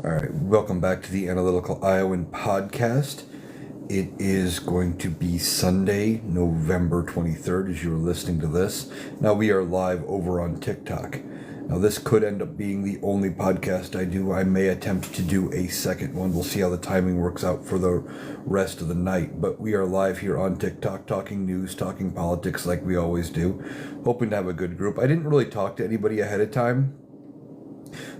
All right, welcome back to the Analytical Iowan podcast. It is going to be Sunday, November 23rd, as you're listening to this. Now, we are live over on TikTok. Now, this could end up being the only podcast I do. I may attempt to do a second one. We'll see how the timing works out for the rest of the night. But we are live here on TikTok, talking news, talking politics like we always do. Hoping to have a good group. I didn't really talk to anybody ahead of time,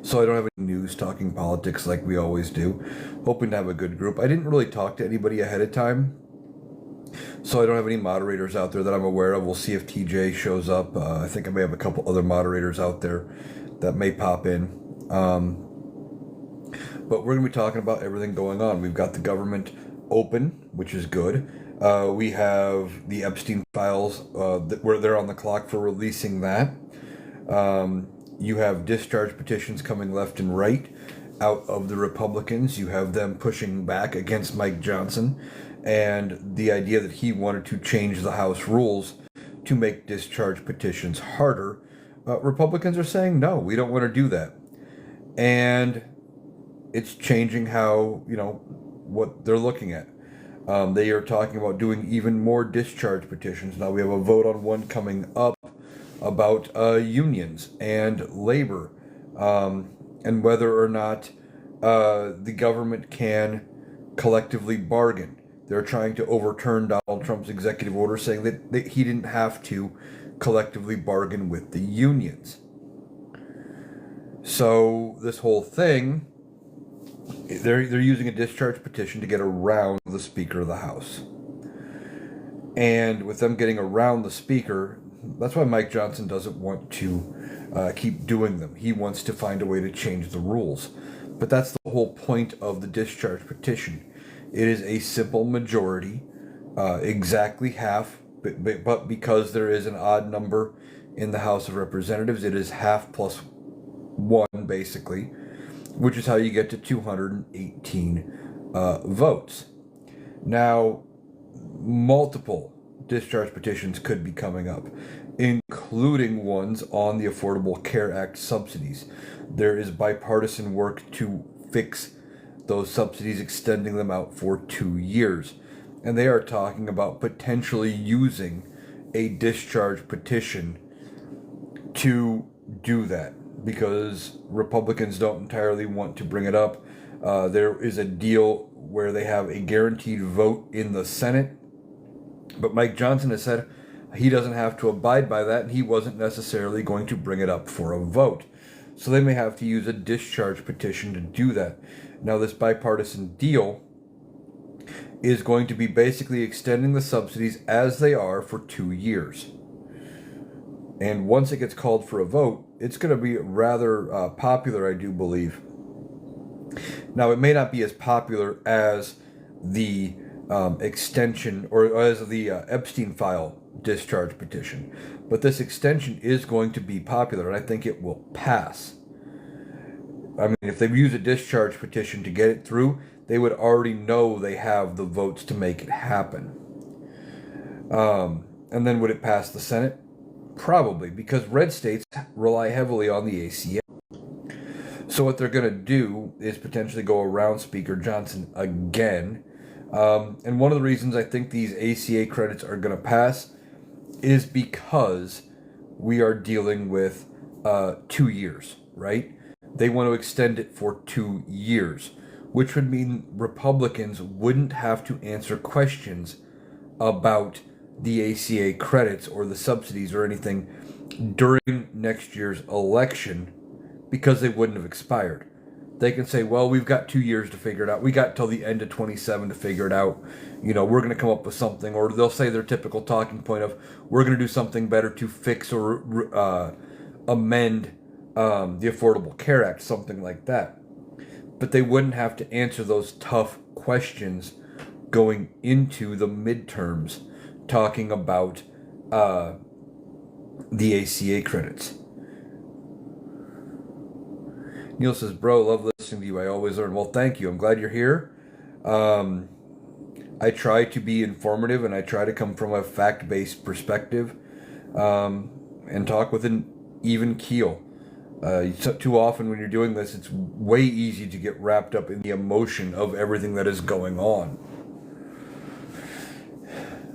so I don't have any news talking politics like we always do. Hoping to have a good group. I didn't really talk to anybody ahead of time, so I don't have any moderators out there that I'm aware of. We'll see if TJ shows up. I think I may have a couple other moderators out there that may pop in. But we're going to be talking about everything going on. We've got the government open, which is good. We have the Epstein files where they're on the clock for releasing that. You have discharge petitions coming left and right out of the Republicans. You have them pushing back against Mike Johnson and the idea that he wanted to change the House rules to make discharge petitions harder. Republicans are saying, no, we don't want to do that. And it's changing how, what they're looking at. They are talking about doing even more discharge petitions. Now we have a vote on one coming up about unions and labor, and whether or not the government can collectively bargain. They're trying to overturn Donald Trump's executive order saying that he didn't have to collectively bargain with the unions. So this whole thing, they're using a discharge petition to get around the Speaker of the House. And with them getting around the Speaker, that's why Mike Johnson doesn't want to keep doing them. He wants to find a way to change the rules. But that's the whole point of the discharge petition. It is a simple majority, exactly half, but because there is an odd number in the House of Representatives, it is half plus one, basically, which is how you get to 218 votes. Now, multiple discharge petitions could be coming up, including ones on the Affordable Care Act subsidies. There is bipartisan work to fix those subsidies, extending them out for 2 years. And they are talking about potentially using a discharge petition to do that, because Republicans don't entirely want to bring it up. There is a deal where they have a guaranteed vote in the Senate, but Mike Johnson has said he doesn't have to abide by that, and he wasn't necessarily going to bring it up for a vote. So they may have to use a discharge petition to do that. Now, this bipartisan deal is going to be basically extending the subsidies as they are for 2 years. And once it gets called for a vote, it's going to be rather popular, I do believe. Now, it may not be as popular as the extension or as the Epstein file discharge petition, but this extension is going to be popular, and I think it will pass. I mean, if they use a discharge petition to get it through, they would already know they have the votes to make it happen. And then would it pass the Senate? Probably, because red states rely heavily on the ACA. So what they're going to do is potentially go around Speaker Johnson again. And one of the reasons I think these ACA credits are going to pass is because we are dealing with 2 years, right? They want to extend it for 2 years, which would mean Republicans wouldn't have to answer questions about the ACA credits or the subsidies or anything during next year's election, because they wouldn't have expired. They can say, well, we've got 2 years to figure it out. We got till the end of 27 to figure it out. We're going to come up with something. Or they'll say their typical talking point of, we're going to do something better to fix or amend the Affordable Care Act, something like that. But they wouldn't have to answer those tough questions going into the midterms, talking about the ACA credits. Neil says, bro, love listening to you. I always learn. Well, thank you. I'm glad you're here. I try to be informative, and I try to come from a fact-based perspective and talk with an even keel. Too often when you're doing this, it's way easy to get wrapped up in the emotion of everything that is going on.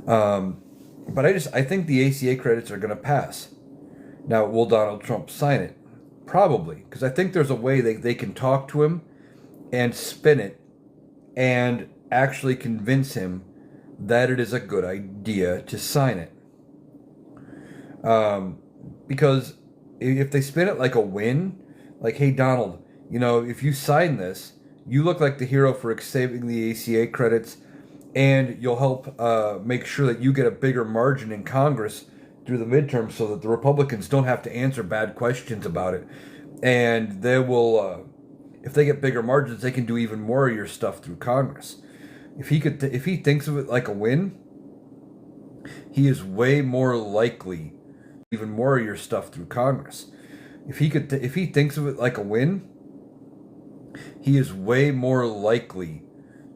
But I think the ACA credits are going to pass. Now, will Donald Trump sign it? Probably, because I think there's a way they can talk to him and spin it and actually convince him that it is a good idea to sign it. Because if they spin it like a win, like, hey, Donald, if you sign this, you look like the hero for saving the ACA credits, and you'll help make sure that you get a bigger margin in Congress through the midterms so that the Republicans don't have to answer bad questions about it. And they will, if they get bigger margins, they can do even more of your stuff through Congress. If he thinks of it like a win, he is way more likely even more of your stuff through Congress. If he thinks of it like a win, he is way more likely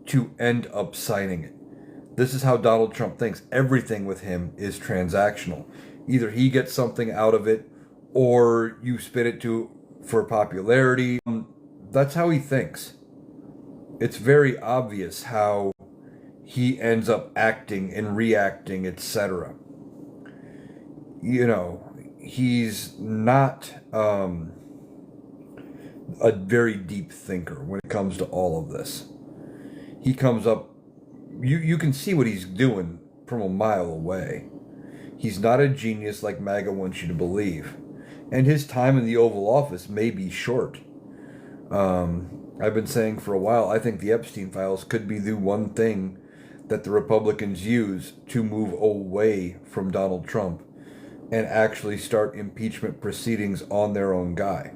to end up signing it. This is how Donald Trump thinks. Everything with him is transactional. Either he gets something out of it, or you spin it for popularity. That's how he thinks. It's very obvious how he ends up acting and reacting, etc. He's not a very deep thinker when it comes to all of this. He comes up, you can see what he's doing from a mile away. He's not a genius like MAGA wants you to believe. And his time in the Oval Office may be short. I've been saying for a while, I think the Epstein files could be the one thing that the Republicans use to move away from Donald Trump and actually start impeachment proceedings on their own guy.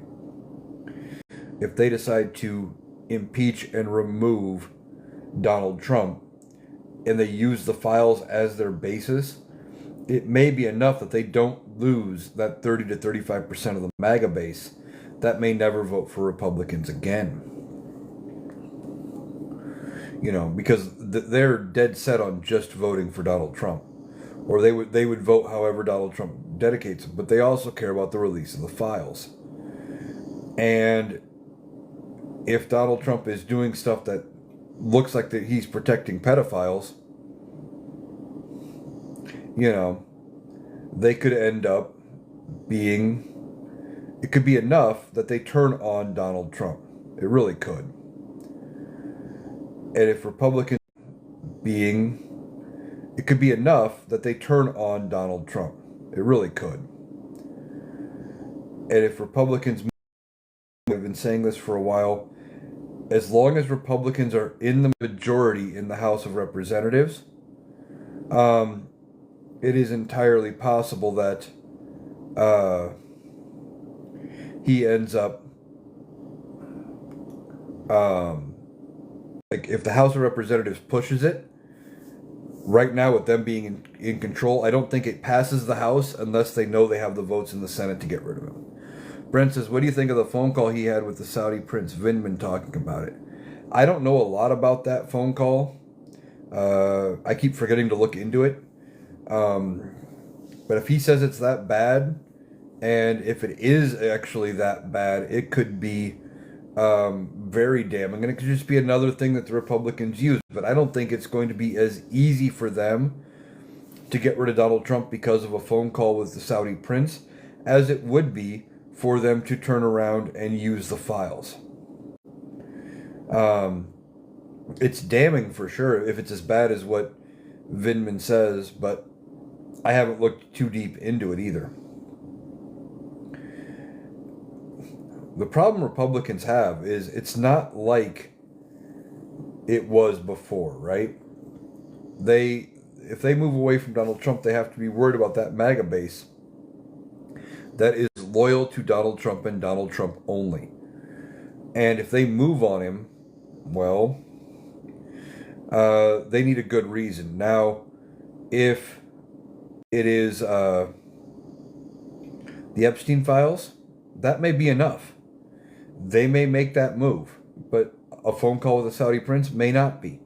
If they decide to impeach and remove Donald Trump and they use the files as their basis, it may be enough that they don't lose that 30 to 35% of the MAGA base that may never vote for Republicans again. Because they're dead set on just voting for Donald Trump. Or they would vote however Donald Trump dedicates them. But they also care about the release of the files. And if Donald Trump is doing stuff that looks like that he's protecting pedophiles, they could end up it could be enough that they turn on Donald Trump. It really could. And if Republicans it could be enough that they turn on Donald Trump. It really could. And if Republicans, I've been saying this for a while, as long as Republicans are in the majority in the House of Representatives, it is entirely possible that he ends up, like if the House of Representatives pushes it, right now with them being in control, I don't think it passes the House unless they know they have the votes in the Senate to get rid of him. Brent says, what do you think of the phone call he had with the Saudi Prince Vindman talking about it? I don't know a lot about that phone call. I keep forgetting to look into it. But if he says it's that bad, and if it is actually that bad, it could be very damning, and it could just be another thing that the Republicans use. But I don't think it's going to be as easy for them to get rid of Donald Trump because of a phone call with the Saudi prince as it would be for them to turn around and use the files. It's damning for sure if it's as bad as what Vindman says, but I haven't looked too deep into it either. The problem Republicans have is it's not like it was before, right? If they move away from Donald Trump, they have to be worried about that MAGA base that is loyal to Donald Trump and Donald Trump only. And if they move on him, well, they need a good reason. Now, if it is the Epstein files, that may be enough. They may make that move, but a phone call with the Saudi prince may not be.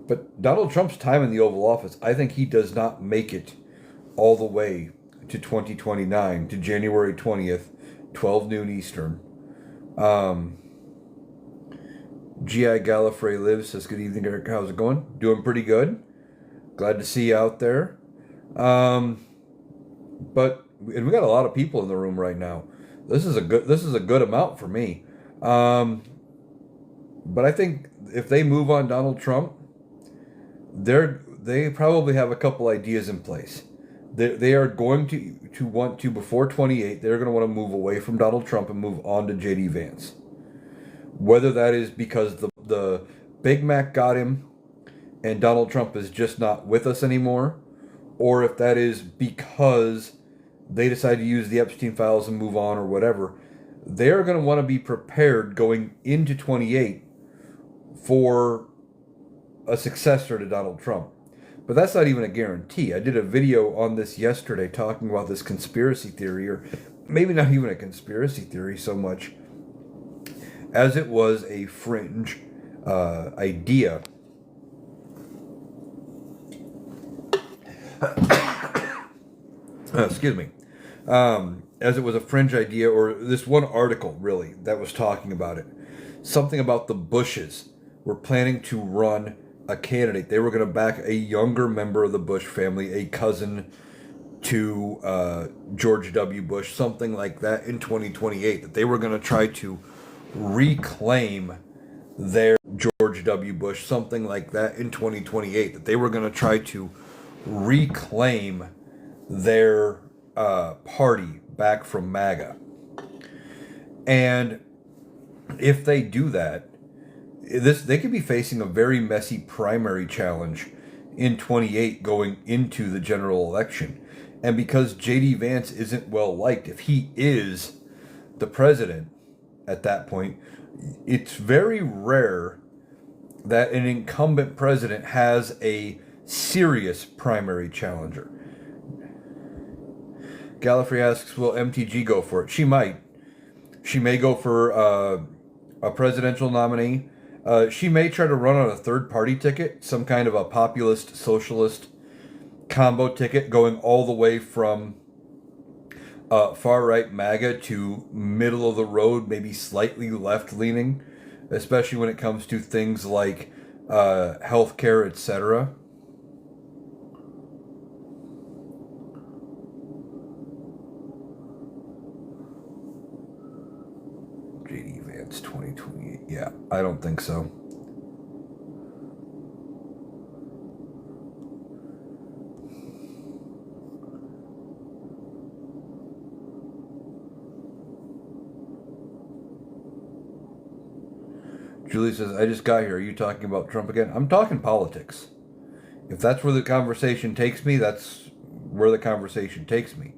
But Donald Trump's time in the Oval Office, I think he does not make it all the way to 2029, to January 20th, 12 noon Eastern. G.I. Gallifrey Lives says, good evening, Eric. How's it going? Doing pretty good. Glad to see you out there. And we got a lot of people in the room right now. This is a good amount for me. But I think if they move on Donald Trump, they probably have a couple ideas in place. They are going to want to, before 28, they're going to want to move away from Donald Trump and move on to J.D. Vance. Whether that is because the Big Mac got him and Donald Trump is just not with us anymore, or if that is because they decide to use the Epstein files and move on or whatever, they're going to want to be prepared going into 28 for a successor to Donald Trump. But that's not even a guarantee. I did a video on this yesterday talking about this conspiracy theory, or maybe not even a conspiracy theory so much as it was a fringe idea. Excuse me. As it was a fringe idea, or this one article really that was talking about it. Something about the Bushes were planning to run a candidate. They were going to back a younger member of the Bush family, a cousin to George W. Bush, something like that in 2028, that they were going to try to reclaim their George W. Bush, something like that in 2028, that they were going to try to reclaim their party back from MAGA. And if they do that, they could be facing a very messy primary challenge in 28 going into the general election. And because J.D. Vance isn't well liked, if he is the president at that point, it's very rare that an incumbent president has a serious primary challenger. Gallifrey asks, will MTG go for it? She might. She may go for a presidential nominee. She may try to run on a third-party ticket, some kind of a populist, socialist combo ticket, going all the way from far-right MAGA to middle-of-the-road, maybe slightly left-leaning, especially when it comes to things like healthcare, etc. J.D. Vance 2028. Yeah, I don't think so. Julie says, I just got here. Are you talking about Trump again? I'm talking politics. If that's where the conversation takes me, that's where the conversation takes me.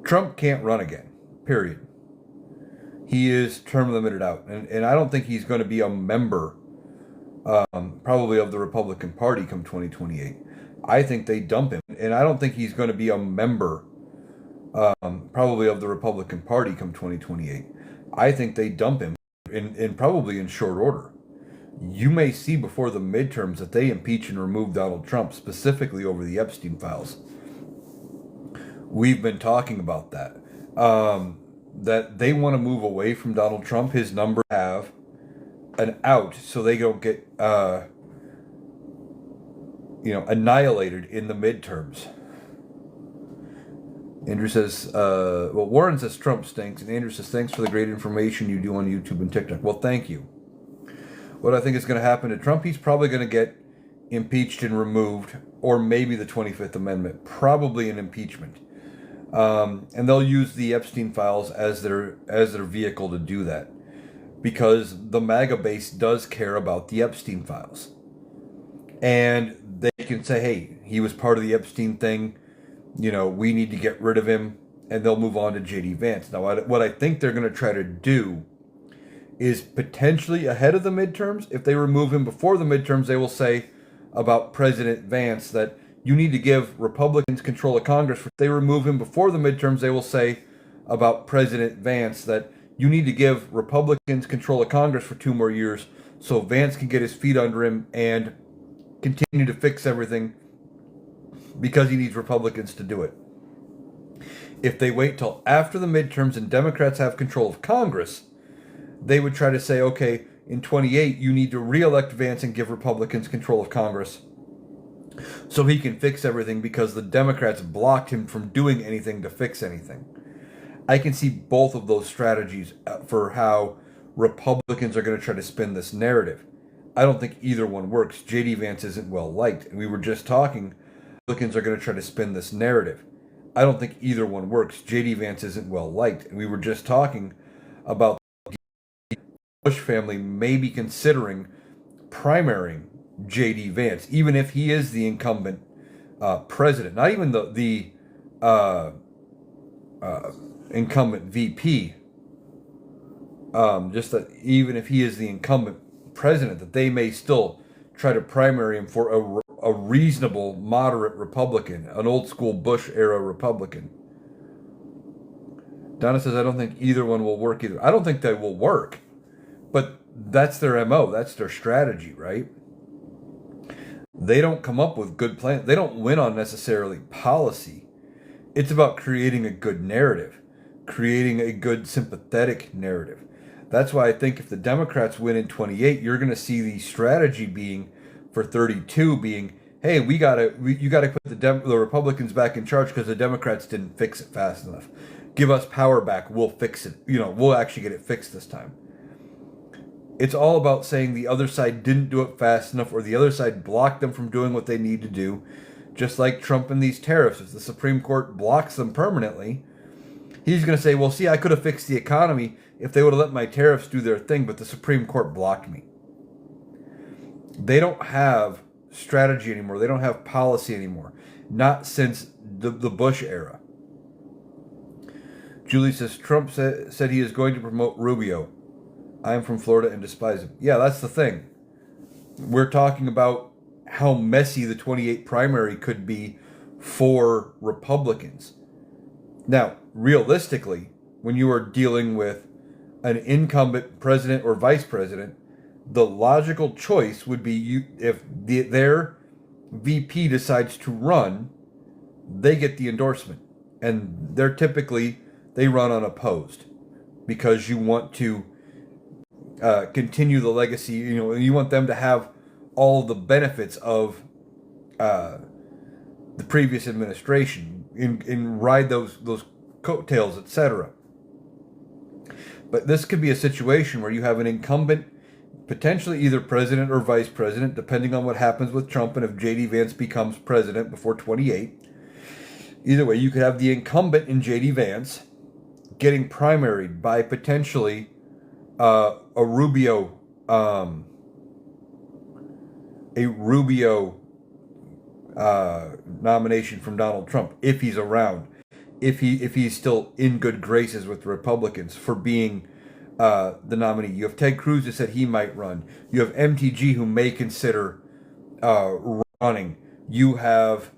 Trump can't run again, period. He is term limited out. And I don't think he's going to be a member, probably, of the Republican Party come 2028. I think they dump him. And I don't think he's going to be a member, probably, of the Republican Party come 2028. I think they dump him, in probably in short order. You may see before the midterms that they impeach and remove Donald Trump, specifically over the Epstein files. We've been talking about that. That they want to move away from Donald Trump. His numbers have an out, so they don't get annihilated in the midterms. Andrew says, Warren says Trump stinks, and Andrew says, thanks for the great information you do on YouTube and TikTok. Well, thank you. What I think is going to happen to Trump, he's probably going to get impeached and removed, or maybe the 25th Amendment, probably an impeachment. And they'll use the Epstein files as their vehicle to do that, because the MAGA base does care about the Epstein files. And they can say, hey, he was part of the Epstein thing, we need to get rid of him, and they'll move on to J.D. Vance. Now, what I think they're going to try to do is potentially ahead of the midterms. If they remove him before the midterms, they will say about President Vance that you need to give Republicans control of Congress. If they remove him before the midterms, they will say about President Vance that you need to give Republicans control of Congress for 2 more years so Vance can get his feet under him and continue to fix everything because he needs Republicans to do it. If they wait till after the midterms and Democrats have control of Congress, they would try to say, okay, in 28, you need to re-elect Vance and give Republicans control of Congress so he can fix everything because the Democrats blocked him from doing anything to fix anything. I can see both of those strategies for how Republicans are going to try to spin this narrative. I don't think either one works. J.D. Vance isn't well liked, and we were just talking. Republicans are going to try to spin this narrative. I don't think either one works. J.D. Vance isn't well liked, and we were just talking about the Bush family maybe considering primarying J.D. Vance, even if he is the incumbent president, not even the incumbent VP. Just that even if he is the incumbent president, that they may still try to primary him for a reasonable, moderate Republican, an old school Bush era Republican. Donna says, I don't think either one will work either. I don't think they will work, but that's their MO. That's their strategy, right? They don't come up with good plans. They don't win on necessarily policy. It's about creating a good narrative, creating a good sympathetic narrative. That's why I think if the Democrats win in 28, you're going to see the strategy being for 32 being, hey, you got to put the Republicans back in charge because the Democrats didn't fix it fast enough. Give us power back. We'll fix it. We'll actually get it fixed this time. It's all about saying the other side didn't do it fast enough or the other side blocked them from doing what they need to do. Just like Trump and these tariffs. If the Supreme Court blocks them permanently, he's going to say, well, see, I could have fixed the economy if they would have let my tariffs do their thing, but the Supreme Court blocked me. They don't have strategy anymore. They don't have policy anymore. Not since the Bush era. Julie says, Trump said he is going to promote Rubio. I am from Florida and despise him. Yeah, that's the thing. We're talking about how messy the 28 primary could be for Republicans. Now, realistically, when you are dealing with an incumbent president or vice president, the logical choice would be if their VP decides to run, they get the endorsement. And they run unopposed because you want to continue the legacy. You want them to have all the benefits of the previous administration and ride those coattails, etc. But this could be a situation where you have an incumbent, potentially either president or vice president, depending on what happens with Trump and if J.D. Vance becomes president before 28. Either way, you could have the incumbent in J.D. Vance getting primaried by potentially a Rubio nomination from Donald Trump if he's around, if he's still in good graces with the Republicans for being the nominee. You have Ted Cruz who said he might run. You have MTG who may consider running. You have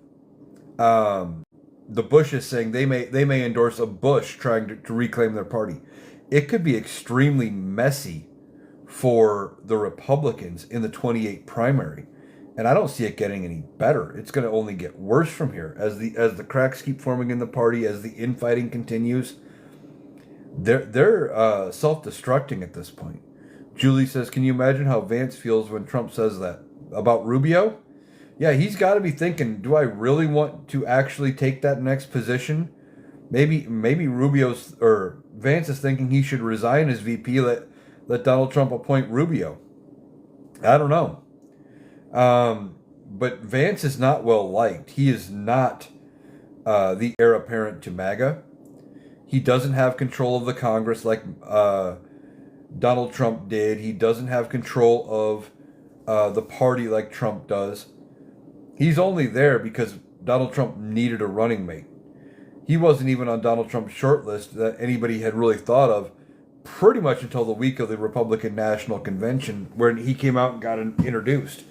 the Bushes saying they may endorse a Bush trying to reclaim their party. It could be extremely messy for the Republicans in the 28 primary. And I don't see it getting any better. It's going to only get worse from here as the cracks keep forming in the party, as the infighting continues. They're self-destructing at this point. Julie says, "Can you imagine how Vance feels when Trump says that about Rubio?" Yeah, he's got to be thinking, "Do I really want to actually take that next position?" Maybe Vance is thinking he should resign as VP. Let Donald Trump appoint Rubio. I don't know. But Vance is not well liked. He is not the heir apparent to MAGA. He doesn't have control of the Congress like Donald Trump did. He doesn't have control of the party like Trump does. He's only there because Donald Trump needed a running mate. He wasn't even on Donald Trump's short list that anybody had really thought of pretty much until the week of the Republican National Convention where he came out and got introduced.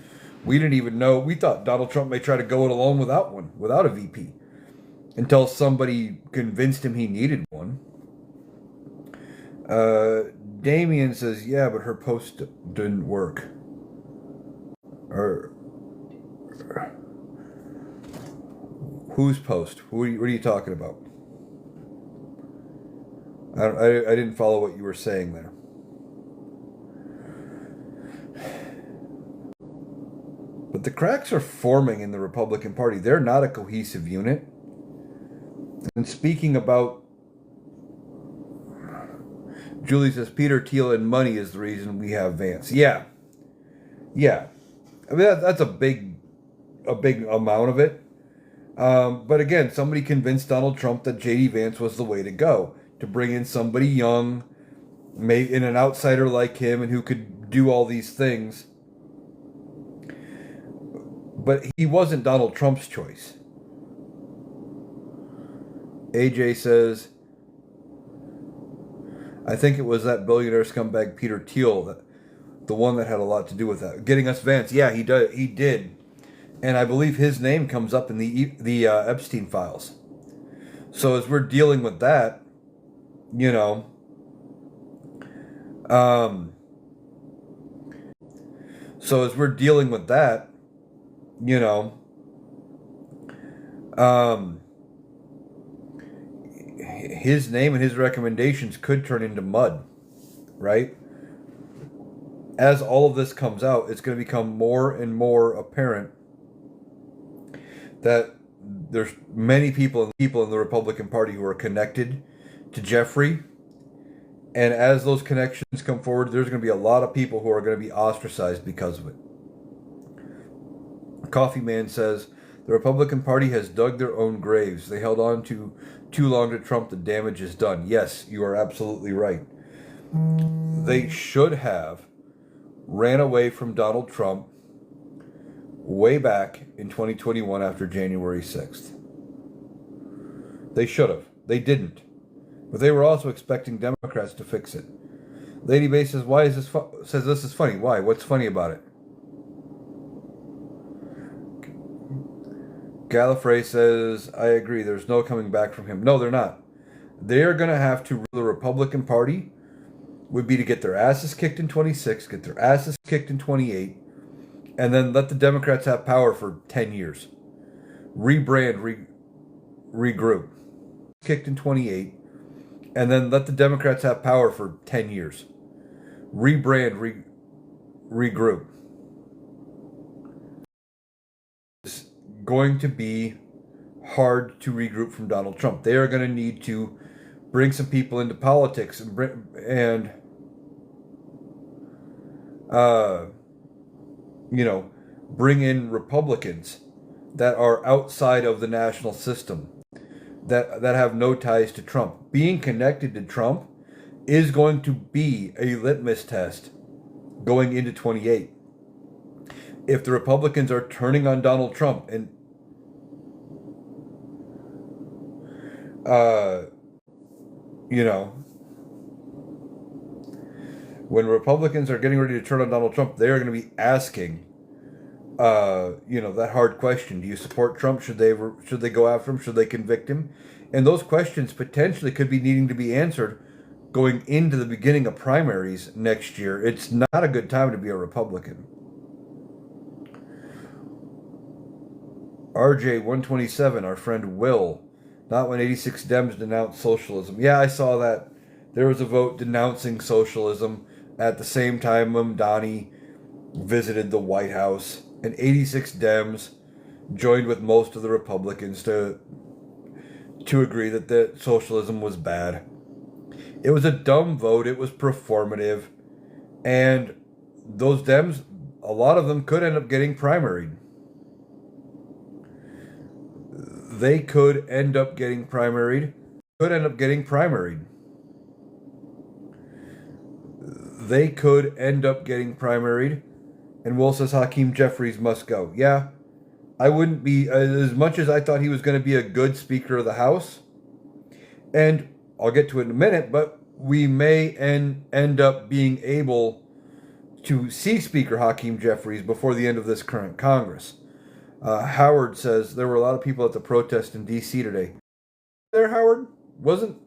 We didn't even know. We thought Donald Trump may try to go it alone without a VP, until somebody convinced him he needed one. Damien says, yeah, but her post didn't work. Whose post? What are you talking about? I didn't follow what you were saying there. But the cracks are forming in the Republican Party. They're not a cohesive unit. And speaking about, Julie says Peter Thiel and money is the reason we have Vance. Yeah. I mean that's a big amount of it. But again, somebody convinced Donald Trump that J.D. Vance was the way to go, to bring in somebody young, maybe in an outsider like him, and who could do all these things. But he wasn't Donald Trump's choice. AJ says, I think it was that billionaire scumbag Peter Thiel, the one that had a lot to do with that, getting us Vance. Yeah, he did, and I believe his name comes up in the Epstein files. So as we're dealing with that, you know, his name and his recommendations could turn into mud, right? As all of this comes out, it's going to become more and more apparent that there's many people in the Republican Party who are connected to Jeffrey. And as those connections come forward, there's going to be a lot of people who are going to be ostracized because of it. Coffee Man says, the Republican Party has dug their own graves. They held on too long to Trump. The damage is done. Yes, you are absolutely right. They should have ran away from Donald Trump way back in 2021 after January 6th. They should have. They didn't. But they were also expecting Democrats to fix it. Lady Bay says, "Why is this? Says this is funny. Why? What's funny about it?" Gallifrey says, "I agree. There's no coming back from him." No, they're not. They are going to have to rule the Republican Party. Would be to get their asses kicked in 26, get their asses kicked in 28, and then let the Democrats have power for 10 years. Rebrand, regroup. Kicked in 28, and then let the Democrats have power for 10 years. Rebrand, regroup. It's going to be hard to regroup from Donald Trump. They are going to need to bring some people into politics and bring in Republicans that are outside of the national system, that have no ties to Trump. Being connected to Trump is going to be a litmus test going into 28. If the Republicans are turning on Donald Trump and when Republicans are getting ready to turn on Donald Trump, they are going to be asking, that hard question: do you support Trump? Should they go after him? Should they convict him? And those questions potentially could be needing to be answered going into the beginning of primaries next year. It's not a good time to be a Republican. RJ 127, our friend Will, not when 86 Dems denounced socialism. Yeah, I saw that. There was a vote denouncing socialism at the same time Mamdani visited the White House, and 86 Dems joined with most of the Republicans to agree that socialism was bad. It was a dumb vote. It was performative. And those Dems, a lot of them could end up getting primaried. They could end up getting primaried. They could end up getting primaried. And Will says Hakeem Jeffries must go. Yeah, I wouldn't be, as much as I thought he was going to be a good Speaker of the House, and I'll get to it in a minute, but we may end up being able to see Speaker Hakeem Jeffries before the end of this current Congress. Howard says there were a lot of people at the protest in D.C. today. There, Howard? Wasn't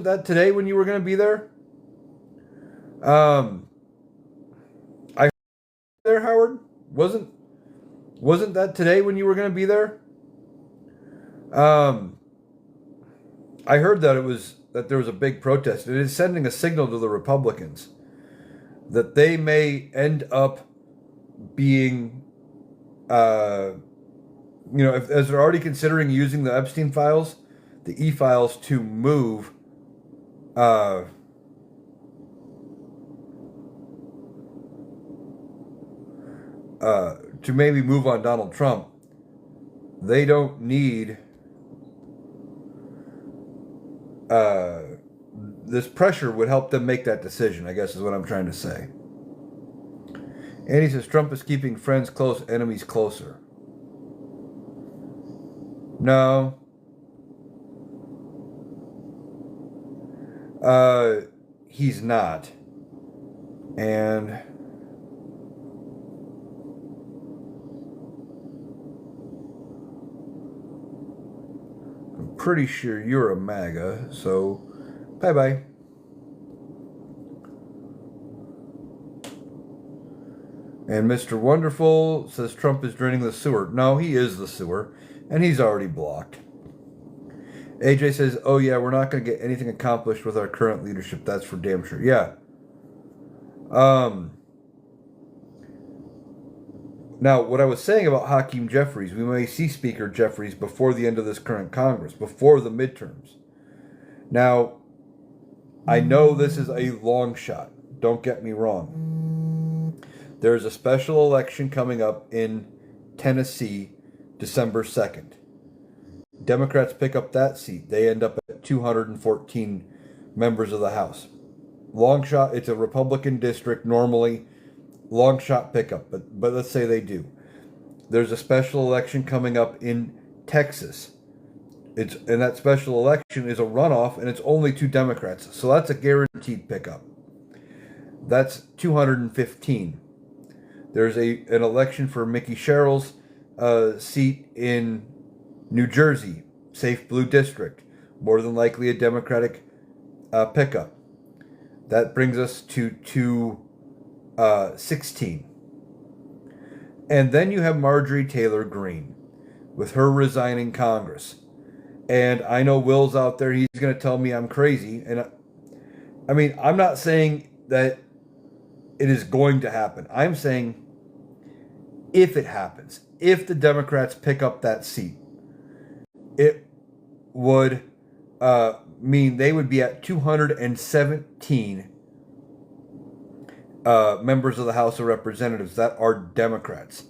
that today when you were going to be there? There, Howard? Wasn't that today when you were going to be there? Um, I heard that there was a big protest. It is sending a signal to the Republicans that they may end up being, uh, as they're already considering using the Epstein files, the E files to move, uh, to maybe move on Donald Trump. They don't need this pressure would help them make that decision, I guess is what I'm trying to say. And he says Trump is keeping friends close, enemies closer. No. He's not. And I'm pretty sure you're a MAGA, so bye-bye. And Mr. Wonderful says Trump is draining the sewer. No, he is the sewer, and he's already blocked. AJ says, oh yeah, we're not going to get anything accomplished with our current leadership. That's for damn sure. Yeah. Now, what I was saying about Hakeem Jeffries, we may see Speaker Jeffries before the end of this current Congress, before the midterms. Now, I know this is a long shot. Don't get me wrong. There's a special election coming up in Tennessee, December 2nd. Democrats pick up that seat. They end up at 214 members of the House. Long shot. It's a Republican district normally. Long shot pickup, but let's say they do. There's a special election coming up in Texas. And that special election is a runoff, and it's only 2 Democrats. So that's a guaranteed pickup. That's 215. There's an election for Mickey Sherrill's seat in New Jersey, safe blue district, more than likely a Democratic pickup. That brings us to 16. And then you have Marjorie Taylor Greene with her resigning Congress. And I know Will's out there, he's going to tell me I'm crazy. And I mean, I'm not saying that it is going to happen. I'm saying if it happens, if the Democrats pick up that seat, it would mean they would be at 217 members of the House of Representatives that are Democrats.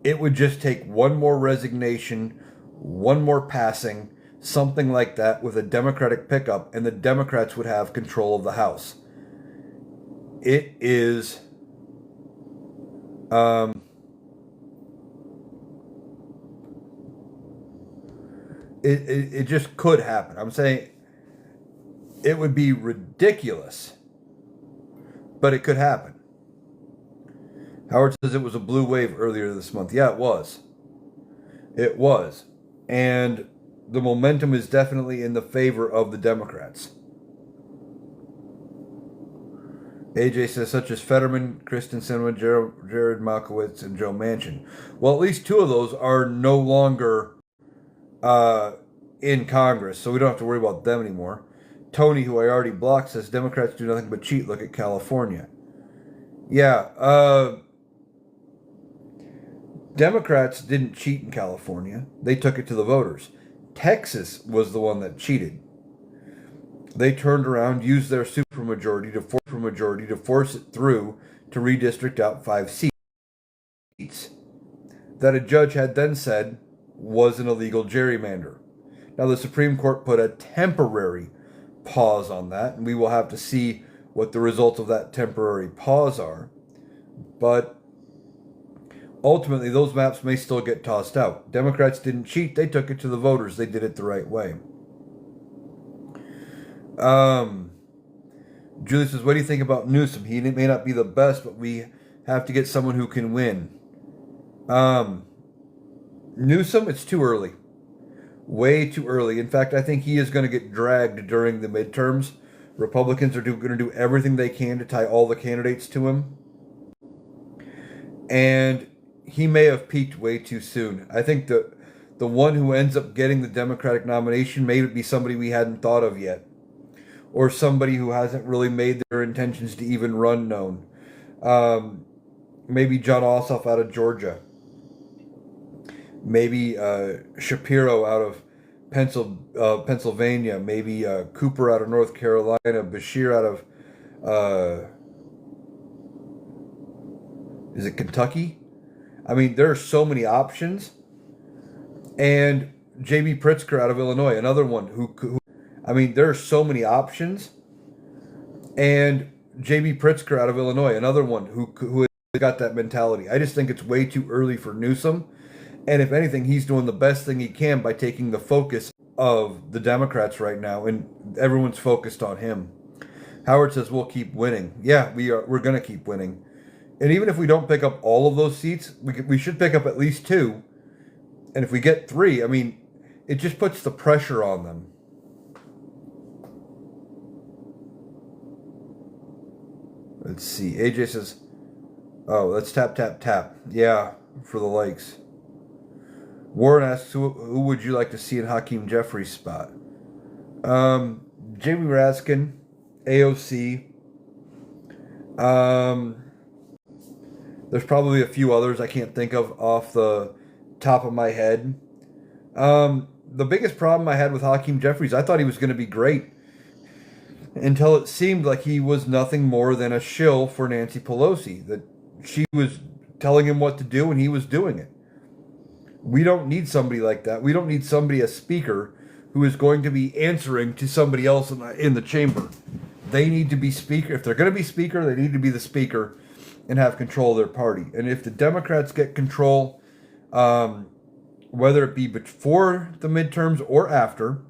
It would just take one more resignation, one more passing, something like that with a Democratic pickup, and the Democrats would have control of the House. It is it just could happen. I'm saying it would be ridiculous, but it could happen. Howard says it was a blue wave earlier this month. Yeah, it was. It was. And the momentum is definitely in the favor of the Democrats. AJ says, such as Fetterman, Kristen Sinema, Jared Malkowitz, and Joe Manchin. Well, at least 2 of those are no longer in Congress, so we don't have to worry about them anymore. Tony, who I already blocked, says Democrats do nothing but cheat. Look at California. Yeah, Democrats didn't cheat in California. They took it to the voters. Texas was the one that cheated. They turned around, used their supermajority to force it through to redistrict out 5 seats that a judge had then said was an illegal gerrymander. Now, the Supreme Court put a temporary pause on that, and we will have to see what the results of that temporary pause are. But ultimately, those maps may still get tossed out. Democrats didn't cheat. They took it to the voters. They did it the right way. Julie says, what do you think about Newsom? He may not be the best, but we have to get someone who can win. Newsom, it's too early. Way too early. In fact, I think he is going to get dragged during the midterms. Republicans are going to do everything they can to tie all the candidates to him. And he may have peaked way too soon. I think the the one who ends up getting the Democratic nomination may be somebody we hadn't thought of yet, or somebody who hasn't really made their intentions to even run known. Maybe John Ossoff out of Georgia. Maybe Shapiro out of Pennsylvania. Maybe Cooper out of North Carolina. Bashir out of is it Kentucky? I mean, there are so many options. And J.B. Pritzker out of Illinois, another one who I mean, there are so many options. And J.B. Pritzker out of Illinois, another one who has got that mentality. I just think it's way too early for Newsom. And if anything, he's doing the best thing he can by taking the focus of the Democrats right now, and everyone's focused on him. Howard says we'll keep winning. Yeah, we're going to keep winning. And even if we don't pick up all of those seats, we should pick up at least 2. And if we get 3, I mean, it just puts the pressure on them. Let's see. AJ says, oh, let's tap, tap, tap. Yeah, for the likes. Warren asks, who would you like to see in Hakeem Jeffries' spot? Jamie Raskin, AOC. There's probably a few others I can't think of off the top of my head. The biggest problem I had with Hakeem Jeffries, I thought he was going to be great until it seemed like he was nothing more than a shill for Nancy Pelosi, that she was telling him what to do and he was doing it. We don't need somebody like that. We don't need somebody, a speaker, who is going to be answering to somebody else in the chamber. They need to be speaker. If they're going to be speaker, they need to be the speaker and have control of their party. And if the Democrats get control, whether it be before the midterms or after,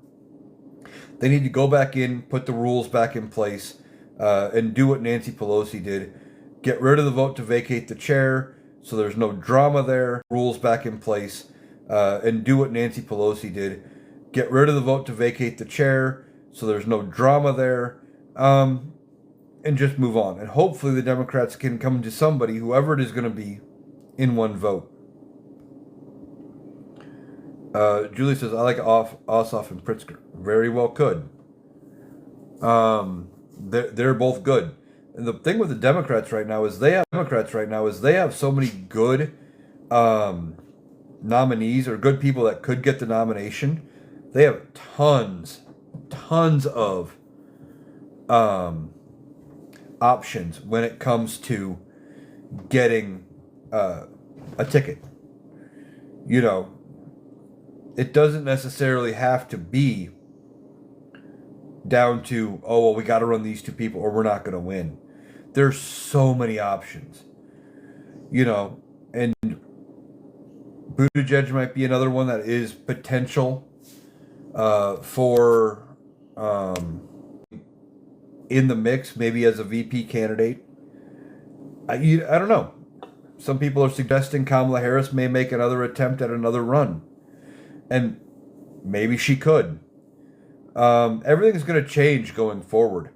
they need to go back in, put the rules back in place, and do what Nancy Pelosi did. Get rid of the vote to vacate the chair, so there's no drama there. Rules back in place, and do what Nancy Pelosi did. Get rid of the vote to vacate the chair, so there's no drama there, and just move on. And hopefully the Democrats can come to somebody, whoever it is going to be, in one vote. Julie says, I like Ossoff and Pritzker. Very well could. They're both good. And the thing with the Democrats right now is they have so many good nominees or good people that could get the nomination. They have tons of options when it comes to getting a ticket. You know, it doesn't necessarily have to be down to, oh, well, we got to run these 2 people or we're not going to win. There's so many options, you know, and Buttigieg might be another one that is potential for in the mix, maybe as a VP candidate. I don't know. Some people are suggesting Kamala Harris may make another attempt at another run. And maybe she could. Everything's going to change going forward.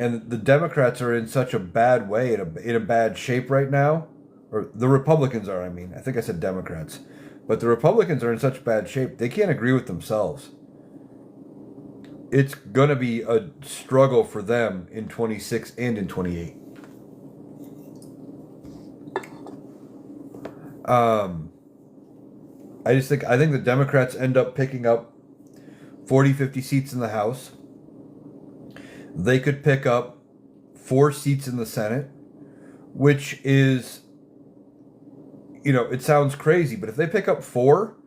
And the Democrats are in such a bad way, in a bad shape right now. Or the Republicans are, I mean. I think I said Democrats. But the Republicans are in such bad shape, they can't agree with themselves. It's going to be a struggle for them in 26 and in 28. I think the Democrats end up picking up 40, 50 seats in the House. They could pick up 4 seats in the Senate, which is, you know, it sounds crazy, but if they pick up 4,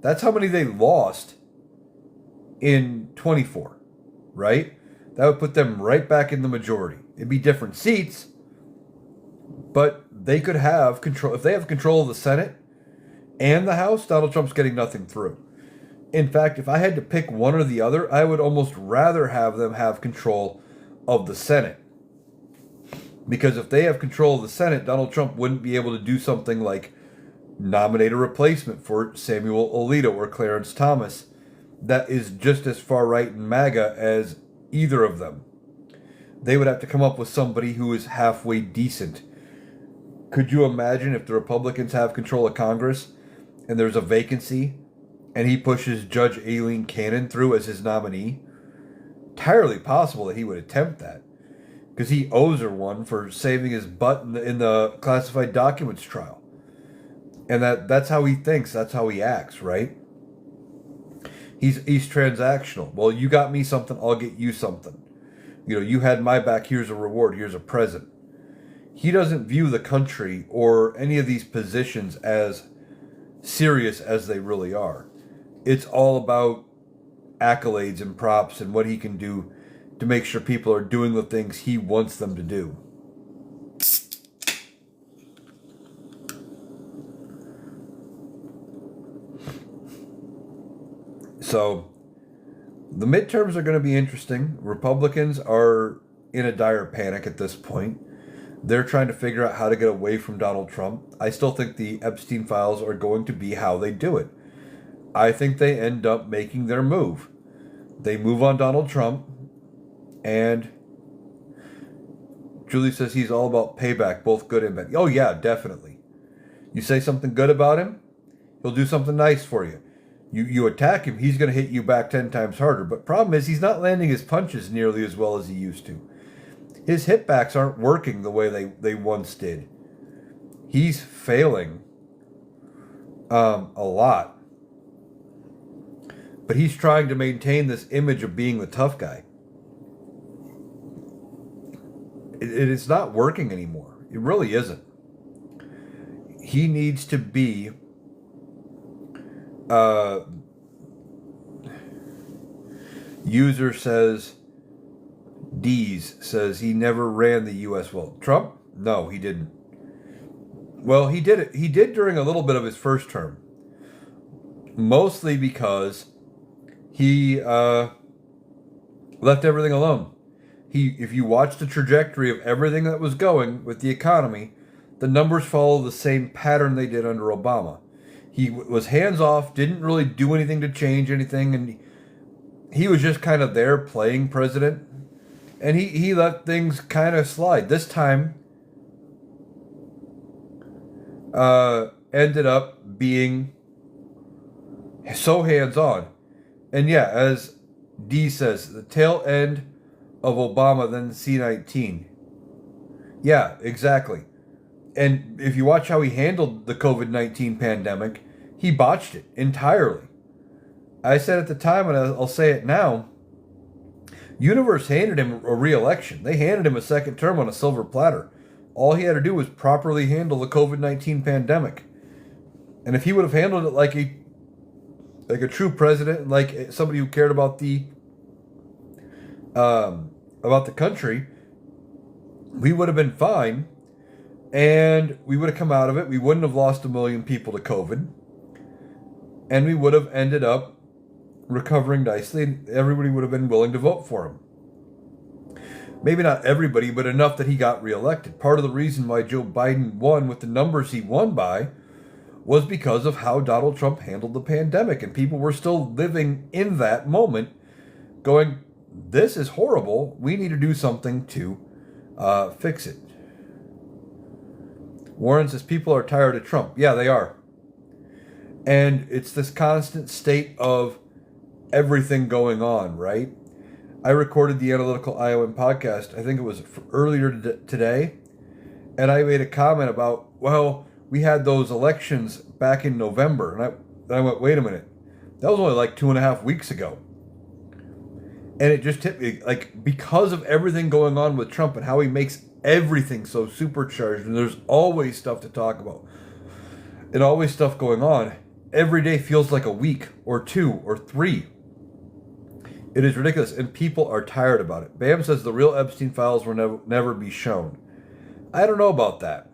that's how many they lost in 24, right? That would put them right back in the majority. It'd be different seats, but they could have control. If they have control of the Senate and the House, Donald Trump's getting nothing through. In fact, if I had to pick one or the other, I would almost rather have them have control of the Senate. Because if they have control of the Senate, Donald Trump wouldn't be able to do something like nominate a replacement for Samuel Alito or Clarence Thomas that is just as far right in MAGA as either of them. They would have to come up with somebody who is halfway decent. Could you imagine if the Republicans have control of Congress and there's a vacancy and he pushes Judge Aileen Cannon through as his nominee, entirely possible that he would attempt that, because he owes her one for saving his butt in the classified documents trial. And that's how he thinks, that's how he acts, right? He's transactional. Well, you got me something, I'll get you something. You had my back, here's a reward, here's a present. He doesn't view the country or any of these positions as serious as they really are. It's all about accolades and props and what he can do to make sure people are doing the things he wants them to do. So, the midterms are going to be interesting. Republicans are in a dire panic at this point. They're trying to figure out how to get away from Donald Trump. I still think the Epstein files are going to be how they do it. I think they end up making their move. They move on Donald Trump, and Julie says he's all about payback, both good and bad. Oh yeah, definitely. You say something good about him, he'll do something nice for you. You attack him, he's going to hit you back 10 times harder. But problem is, he's not landing his punches nearly as well as he used to. His hitbacks aren't working the way they once did. He's failing a lot. But he's trying to maintain this image of being the tough guy. It's not working anymore. It really isn't. He needs to be user says Dees says he never ran the U.S. Well, Trump? No, he didn't. Well, he did it. He did during a little bit of his first term. Mostly because he left everything alone. If you watch the trajectory of everything that was going with the economy, the numbers follow the same pattern they did under Obama. He was hands off, didn't really do anything to change anything, and he was just kind of there playing president, and he let things kind of slide. This time, ended up being so hands-on. And yeah, as D says, the tail end of Obama, then C-19. Yeah, exactly. And if you watch how he handled the COVID-19 pandemic, he botched it entirely. I said at the time, and I'll say it now, Universe handed him a re-election. They handed him a second term on a silver platter. All he had to do was properly handle the COVID-19 pandemic. And if he would have handled it like a true president, like somebody who cared about the country, we would have been fine, and we would have come out of it. We wouldn't have lost 1 million people to COVID, and we would have ended up recovering nicely, and everybody would have been willing to vote for him. Maybe not everybody, but enough that he got reelected. Part of the reason why Joe Biden won with the numbers he won by was because of how Donald Trump handled the pandemic, and people were still living in that moment going, this is horrible, we need to do something to fix it. Warren says people are tired of Trump. Yeah, they are. And it's this constant state of everything going on, right? I recorded the Analyticaliowan podcast, I think it was earlier today, and I made a comment about, well, we had those elections back in November, and I went, wait a minute, that was only like 2.5 weeks ago. And it just hit me, like, because of everything going on with Trump and how he makes everything so supercharged, and there's always stuff to talk about, and always stuff going on, every day feels like a week, or 2, or 3. It is ridiculous, and people are tired about it. Bam says the real Epstein files will never be shown. I don't know about that.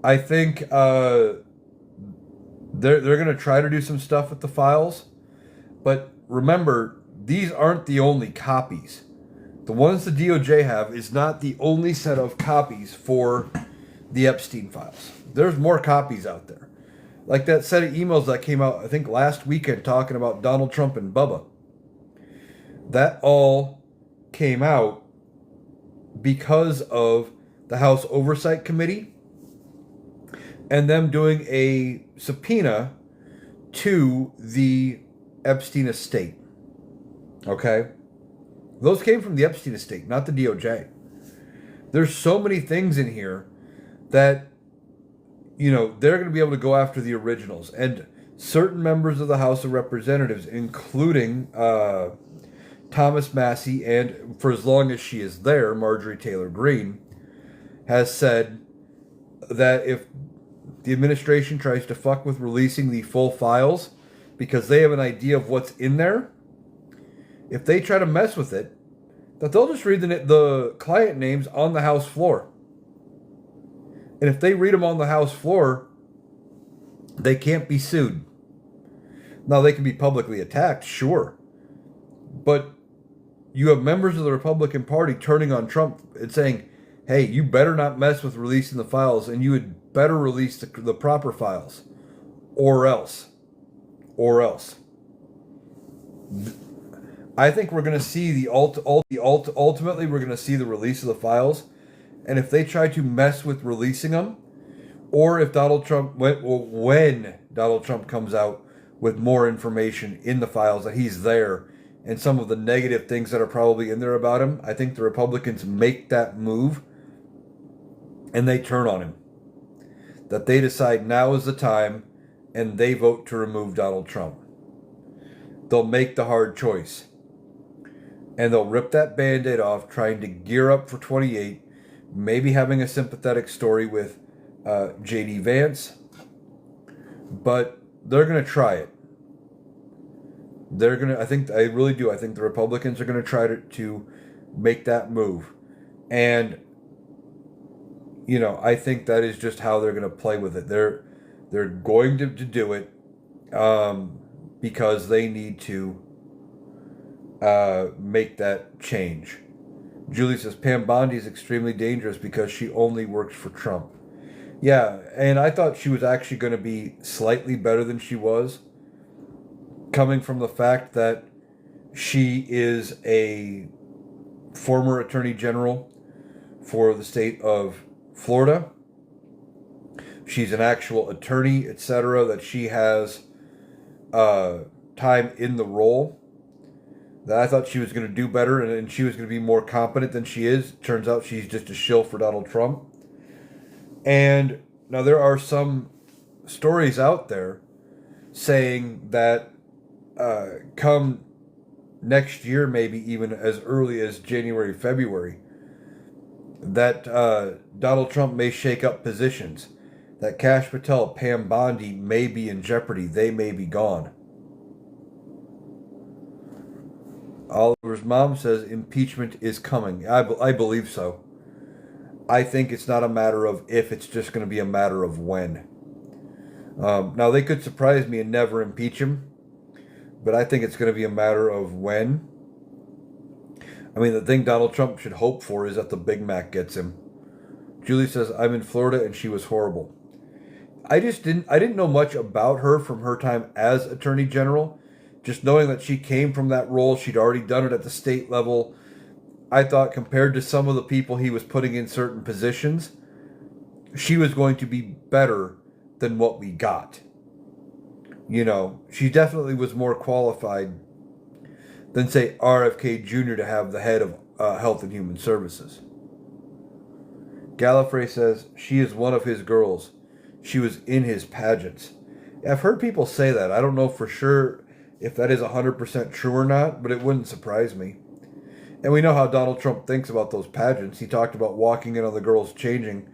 I think they're going to try to do some stuff with the files, but remember, these aren't the only copies. The ones the DOJ have is not the only set of copies for the Epstein files. There's more copies out there. Like that set of emails that came out, I think, last weekend talking about Donald Trump and Bubba. That all came out because of the House Oversight Committee and them doing a subpoena to the Epstein estate. Okay? Those came from the Epstein estate, not the DOJ. There's so many things in here that, they're going to be able to go after the originals. And certain members of the House of Representatives, including Thomas Massey, and for as long as she is there, Marjorie Taylor Greene, has said that if the administration tries to fuck with releasing the full files because they have an idea of what's in there, if they try to mess with it, that they'll just read the client names on the House floor. And if they read them on the House floor, they can't be sued. Now, they can be publicly attacked, sure. But you have members of the Republican Party turning on Trump and saying, hey, you better not mess with releasing the files, and you had better release the proper files. Or else. I think we're going to see ultimately we're going to see the release of the files. And if they try to mess with releasing them, or if when Donald Trump comes out with more information in the files that he's there, and some of the negative things that are probably in there about him, I think the Republicans make that move and they turn on him. That they decide now is the time and they vote to remove Donald Trump. They'll make the hard choice. And they'll rip that Band-Aid off, trying to gear up for 28, maybe having a sympathetic story with J.D. Vance. But they're going to try it. I really do. I think the Republicans are going to try to make that move. And, I think that is just how they're going to play with it. They're going to do it because they need to make that change. Julie says, Pam Bondi is extremely dangerous because she only works for Trump. Yeah, and I thought she was actually going to be slightly better than she was, coming from the fact that she is a former attorney general for the state of Florida. She's an actual attorney, etc., that she has time in the role. That I thought she was going to do better and she was going to be more competent than she is. Turns out she's just a shill for Donald Trump. And now there are some stories out there saying that come next year, maybe even as early as January, February, that Donald Trump may shake up positions. That Kash Patel, Pam Bondi may be in jeopardy. They may be gone. Oliver's mom says impeachment is coming. I believe so. I think it's not a matter of if, it's just going to be a matter of when. Now, they could surprise me and never impeach him, but I think it's going to be a matter of when. I mean, the thing Donald Trump should hope for is that the Big Mac gets him. Julie says, I'm in Florida and she was horrible. I didn't know much about her from her time as Attorney General. Just knowing that she came from that role, she'd already done it at the state level. I thought compared to some of the people he was putting in certain positions, she was going to be better than what we got. She definitely was more qualified than, say, RFK Jr. to have the head of Health and Human Services. Gallifrey says, she is one of his girls. She was in his pageants. I've heard people say that. I don't know for sure if that is 100% true or not, but it wouldn't surprise me. And we know how Donald Trump thinks about those pageants. He talked about walking in on the girls changing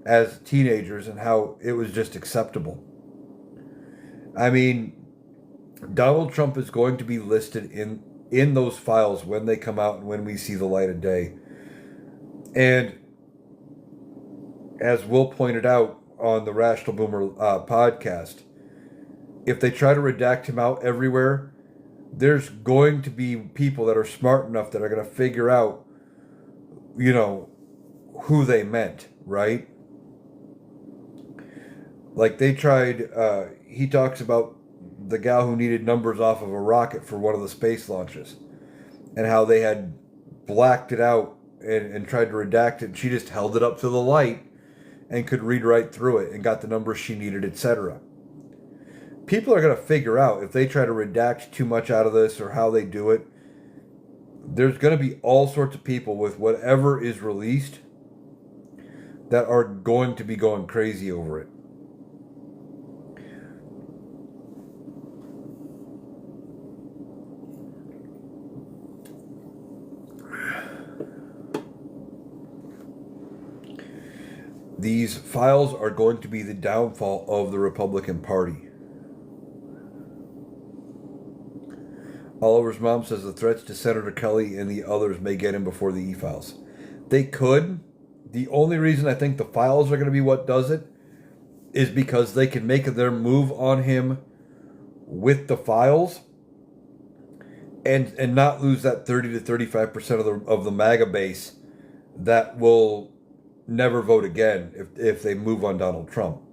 as teenagers and how it was just acceptable. I mean, Donald Trump is going to be listed in those files when they come out and when we see the light of day. And as Will pointed out on the Rational Boomer podcast, if they try to redact him out everywhere, there's going to be people that are smart enough that are going to figure out, who they meant, right? Like they tried, he talks about the gal who needed numbers off of a rocket for one of the space launches and how they had blacked it out and tried to redact it. She just held it up to the light and could read right through it and got the numbers she needed, etc. People are going to figure out if they try to redact too much out of this or how they do it. There's going to be all sorts of people with whatever is released that are going to be going crazy over it. These files are going to be the downfall of the Republican Party. Oliver's mom says the threats to Senator Kelly and the others may get him before the e-files. They could. The only reason I think the files are going to be what does it is because they can make their move on him with the files and not lose that 30 to 35% of the MAGA base that will never vote again if they move on Donald Trump.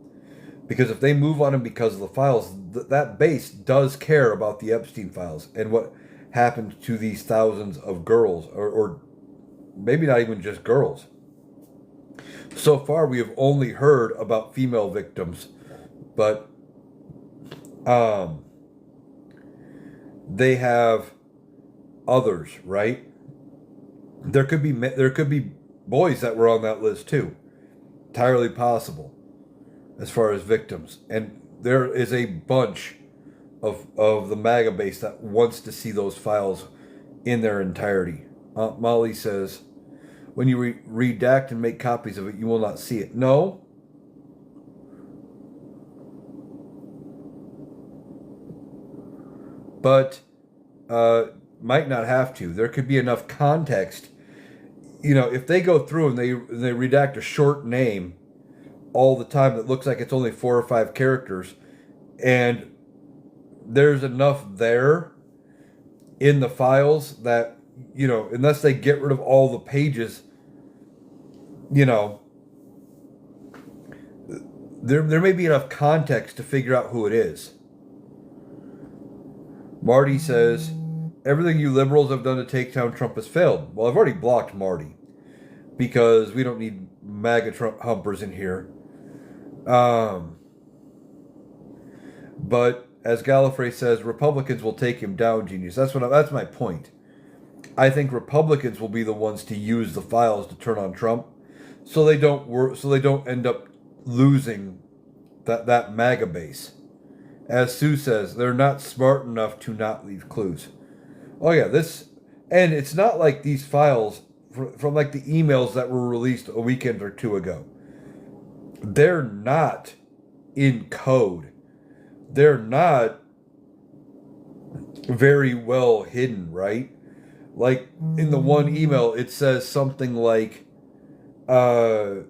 Because if they move on him because of the files, that base does care about the Epstein files and what happened to these thousands of girls, or maybe not even just girls. So far, we have only heard about female victims, but they have others, right? There could be boys that were on that list too. Entirely possible. As far as victims, and there is a bunch of the MAGA base that wants to see those files in their entirety. Molly says, when you redact and make copies of it, you will not see it. No. But might not have to. There could be enough context. If they go through and they redact a short name all the time that looks like it's only 4 or 5 characters, and there's enough there in the files that, unless they get rid of all the pages, there may be enough context to figure out who it is. Marty says, everything you liberals have done to take down Trump has failed. Well, I've already blocked Marty because we don't need MAGA Trump humpers in here. But as Gallifrey says, Republicans will take him down, genius. That's my point. I think Republicans will be the ones to use the files to turn on Trump, so they don't end up losing that MAGA base. As Sue says, they're not smart enough to not leave clues. Oh yeah, and it's not like these files from like the emails that were released a weekend or two ago. They're not in code. They're not very well hidden, right? Like in the one email, it says something like, we're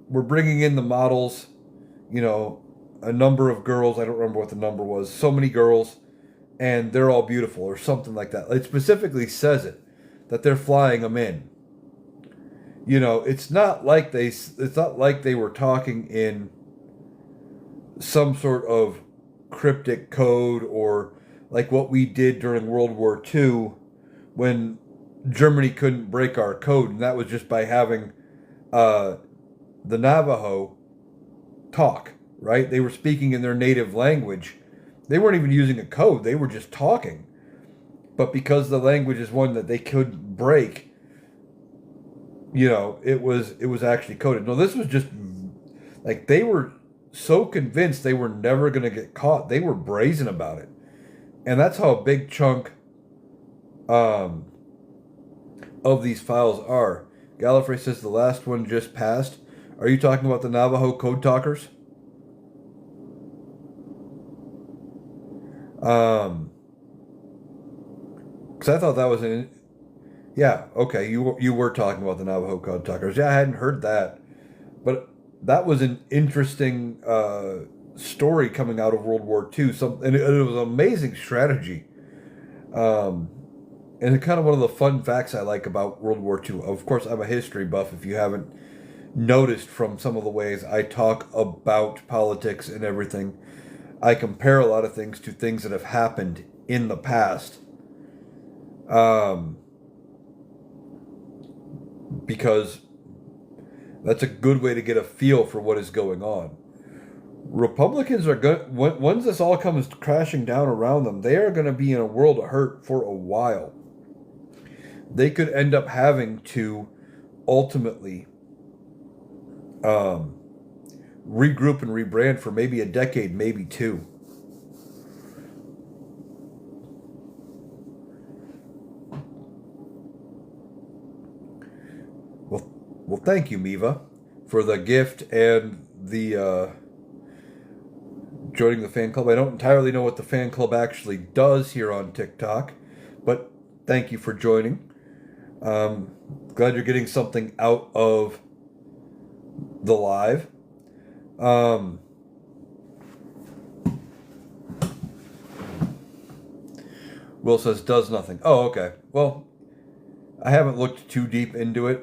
bringing in the models, a number of girls. I don't remember what the number was. So many girls, and they're all beautiful, or something like that. It specifically says that they're flying them in. It's not like they were talking in some sort of cryptic code, or like what we did during World War II when Germany couldn't break our code, and that was just by having the Navajo talk, right? They were speaking in their native language. They weren't even using a code. They were just talking. But because the language is one that they couldn't break, it was actually coded. No, this was just like they were so convinced they were never going to get caught. They were brazen about it. And that's how a big chunk of these files are. Gallifrey says the last one just passed. Are you talking about the Navajo code talkers? Because I thought that was yeah, okay, you were talking about the Navajo code talkers. Yeah, I hadn't heard that. But that was an interesting story coming out of World War II. And it was an amazing strategy. And it's kind of one of the fun facts I like about World War II. Of course, I'm a history buff, if you haven't noticed from some of the ways I talk about politics and everything. I compare a lot of things to things that have happened in the past. Because That's a good way to get a feel for what is going on. Republicans are going, once this all comes crashing down around them, they are going to be in a world of hurt for a while. They could end up having to ultimately regroup and rebrand for maybe a decade, maybe two. Well, thank you, Miva, for the gift and the joining the fan club. I don't entirely know what the fan club actually does here on TikTok, but thank you for joining. Glad you're getting something out of the live. Will says does nothing. Oh, okay. Well, I haven't looked too deep into it.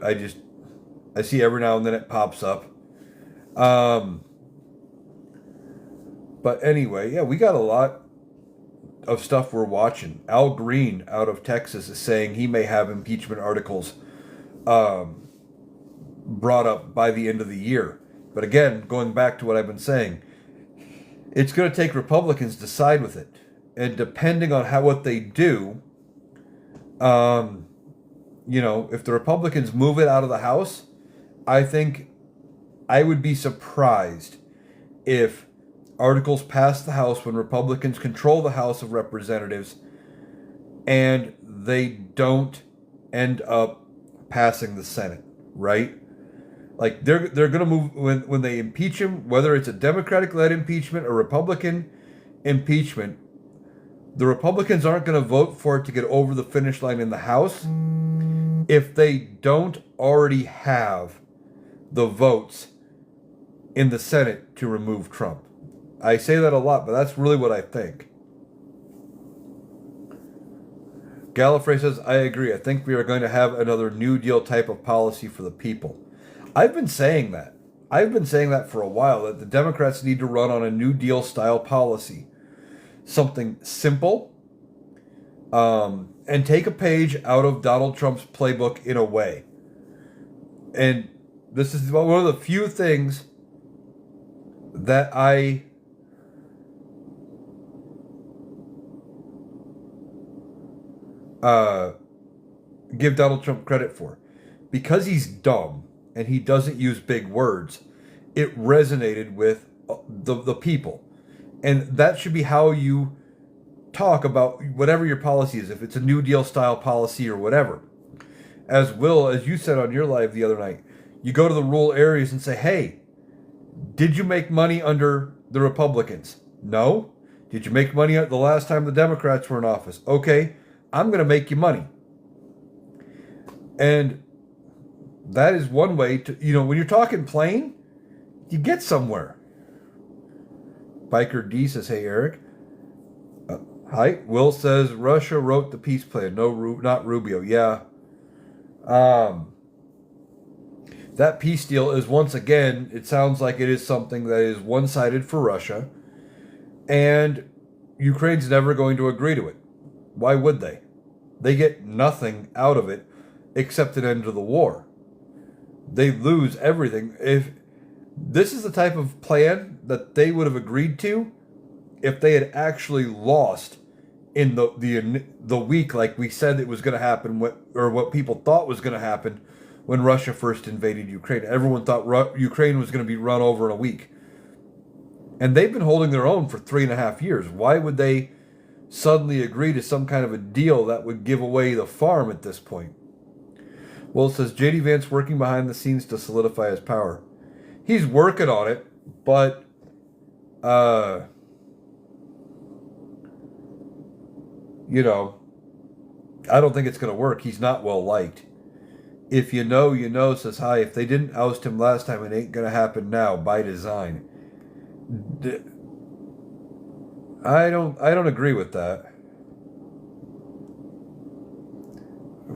I see every now and then it pops up. But anyway, yeah, we got a lot of stuff we're watching. Al Green out of Texas is saying he may have impeachment articles brought up by the end of the year. But again, going back to what I've been saying, it's going to take Republicans to side with it. And depending on what they do, if the Republicans move it out of the House, I think I would be surprised if articles pass the House when Republicans control the House of Representatives and they don't end up passing the Senate, right? Like they're going to move when they impeach him, whether it's a Democratic-led impeachment or Republican impeachment, the Republicans aren't going to vote for it to get over the finish line in the House if they don't already have the votes in the Senate to remove Trump. I say that a lot, but that's really what I think. Gallifrey says, I agree. I think we are going to have another New Deal type of policy for the people. I've been saying that. I've been saying that for a while, that the Democrats need to run on a New Deal style policy. Something simple, and take a page out of Donald Trump's playbook in a way. And this is one of the few things that I give Donald Trump credit for. Because he's dumb and he doesn't use big words, it resonated with the people. And that should be how you talk about whatever your policy is, if it's a New Deal style policy or whatever. As you said on your live the other night, you go to the rural areas and say, hey, did you make money under the Republicans? No. Did you make money the last time the Democrats were in office? Okay, I'm going to make you money. And that is one way to, when you're talking plain, you get somewhere. Biker D says, hey, Eric. Hi. Will says, Russia wrote the peace plan. No, not Rubio. Yeah. That peace deal is, once again, it sounds like it is something that is one-sided for Russia. And Ukraine's never going to agree to it. Why would they? They get nothing out of it except an end to the war. They lose everything. If this is the type of plan that they would have agreed to if they had actually lost in the week, like we said it was going to happen, what people thought was going to happen when Russia first invaded Ukraine. Everyone thought Ukraine was going to be run over in a week. And they've been holding their own for 3.5 years. Why would they suddenly agree to some kind of a deal that would give away the farm at this point? Well, it says J.D. Vance working behind the scenes to solidify his power. He's working on it, but I don't think it's going to work. He's not well liked. If you know, you know, says hi. If they didn't oust him last time, it ain't going to happen now by design. I don't agree with that.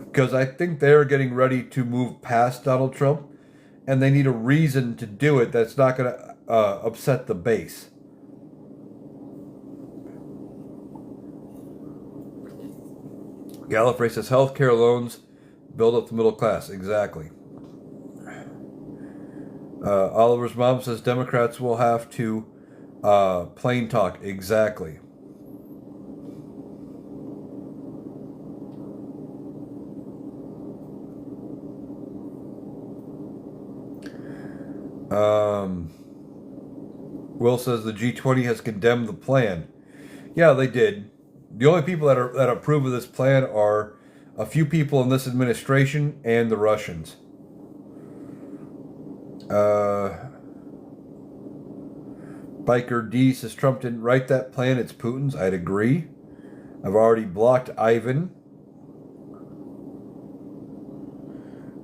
Because I think they're getting ready to move past Donald Trump, and they need a reason to do it that's not going to upset the base. Gallifrey says healthcare loans build up the middle class. Exactly. Oliver's mom says Democrats will have to plain talk. Exactly. Will says the G20 has condemned the plan. Yeah, they did. The only people that approve of this plan are a few people in this administration and the Russians. Biker D says Trump didn't write that plan, it's Putin's. I'd agree. I've already blocked Ivan.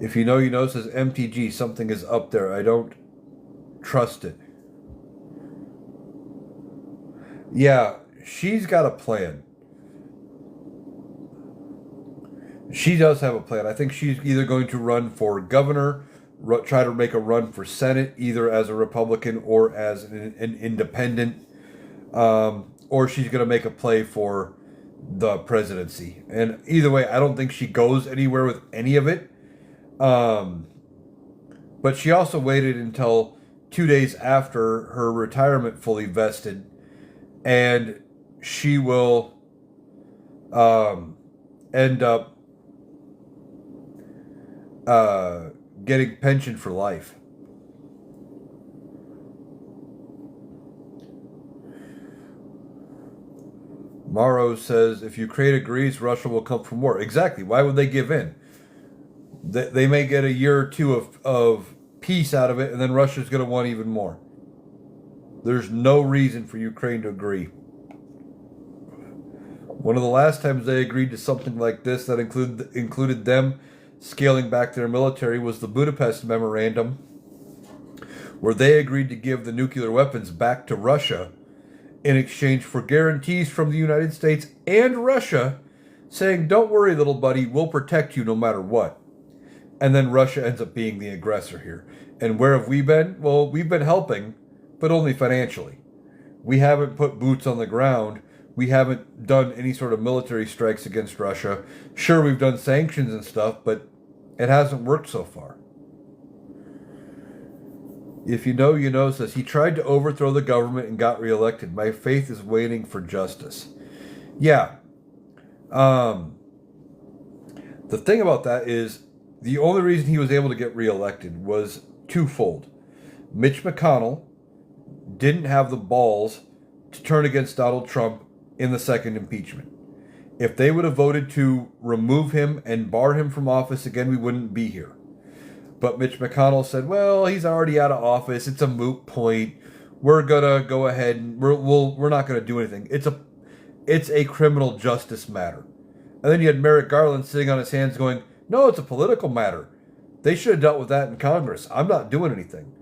If you know, says MTG, something is up there. I don't trust it. Yeah, she's got a plan. She does have a plan. I think she's either going to run for governor, try to make a run for Senate, either as a Republican or as an independent, or she's going to make a play for the presidency. And either way, I don't think she goes anywhere with any of it. But she also waited until 2 days after her retirement fully vested, and she will end up getting pension for life. Morrow says, if Ukraine agrees, Russia will come from war. Exactly. Why would they give in? They may get a year or two of peace out of it, and then Russia's going to want even more. There's no reason for Ukraine to agree. One of the last times they agreed to something like this that included them scaling back their military was the Budapest Memorandum, where they agreed to give the nuclear weapons back to Russia in exchange for guarantees from the United States and Russia saying, don't worry, little buddy, we'll protect you no matter what. And then Russia ends up being the aggressor here. And where have we been? Well, we've been helping, but only financially. We haven't put boots on the ground. We haven't done any sort of military strikes against Russia. Sure, we've done sanctions and stuff, but it hasn't worked so far. If you know, says he tried to overthrow the government and got reelected. My faith is waiting for justice. Yeah. The thing about that is the only reason he was able to get reelected was twofold. Mitch McConnell didn't have the balls to turn against Donald Trump in the second impeachment. If they would have voted to remove him and bar him from office again, we wouldn't be here. But Mitch McConnell said, well, he's already out of office. It's a moot point. We're going to go ahead and we're not going to do anything. It's a criminal justice matter. And then you had Merrick Garland sitting on his hands going, no, it's a political matter. They should have dealt with that in Congress. I'm not doing anything.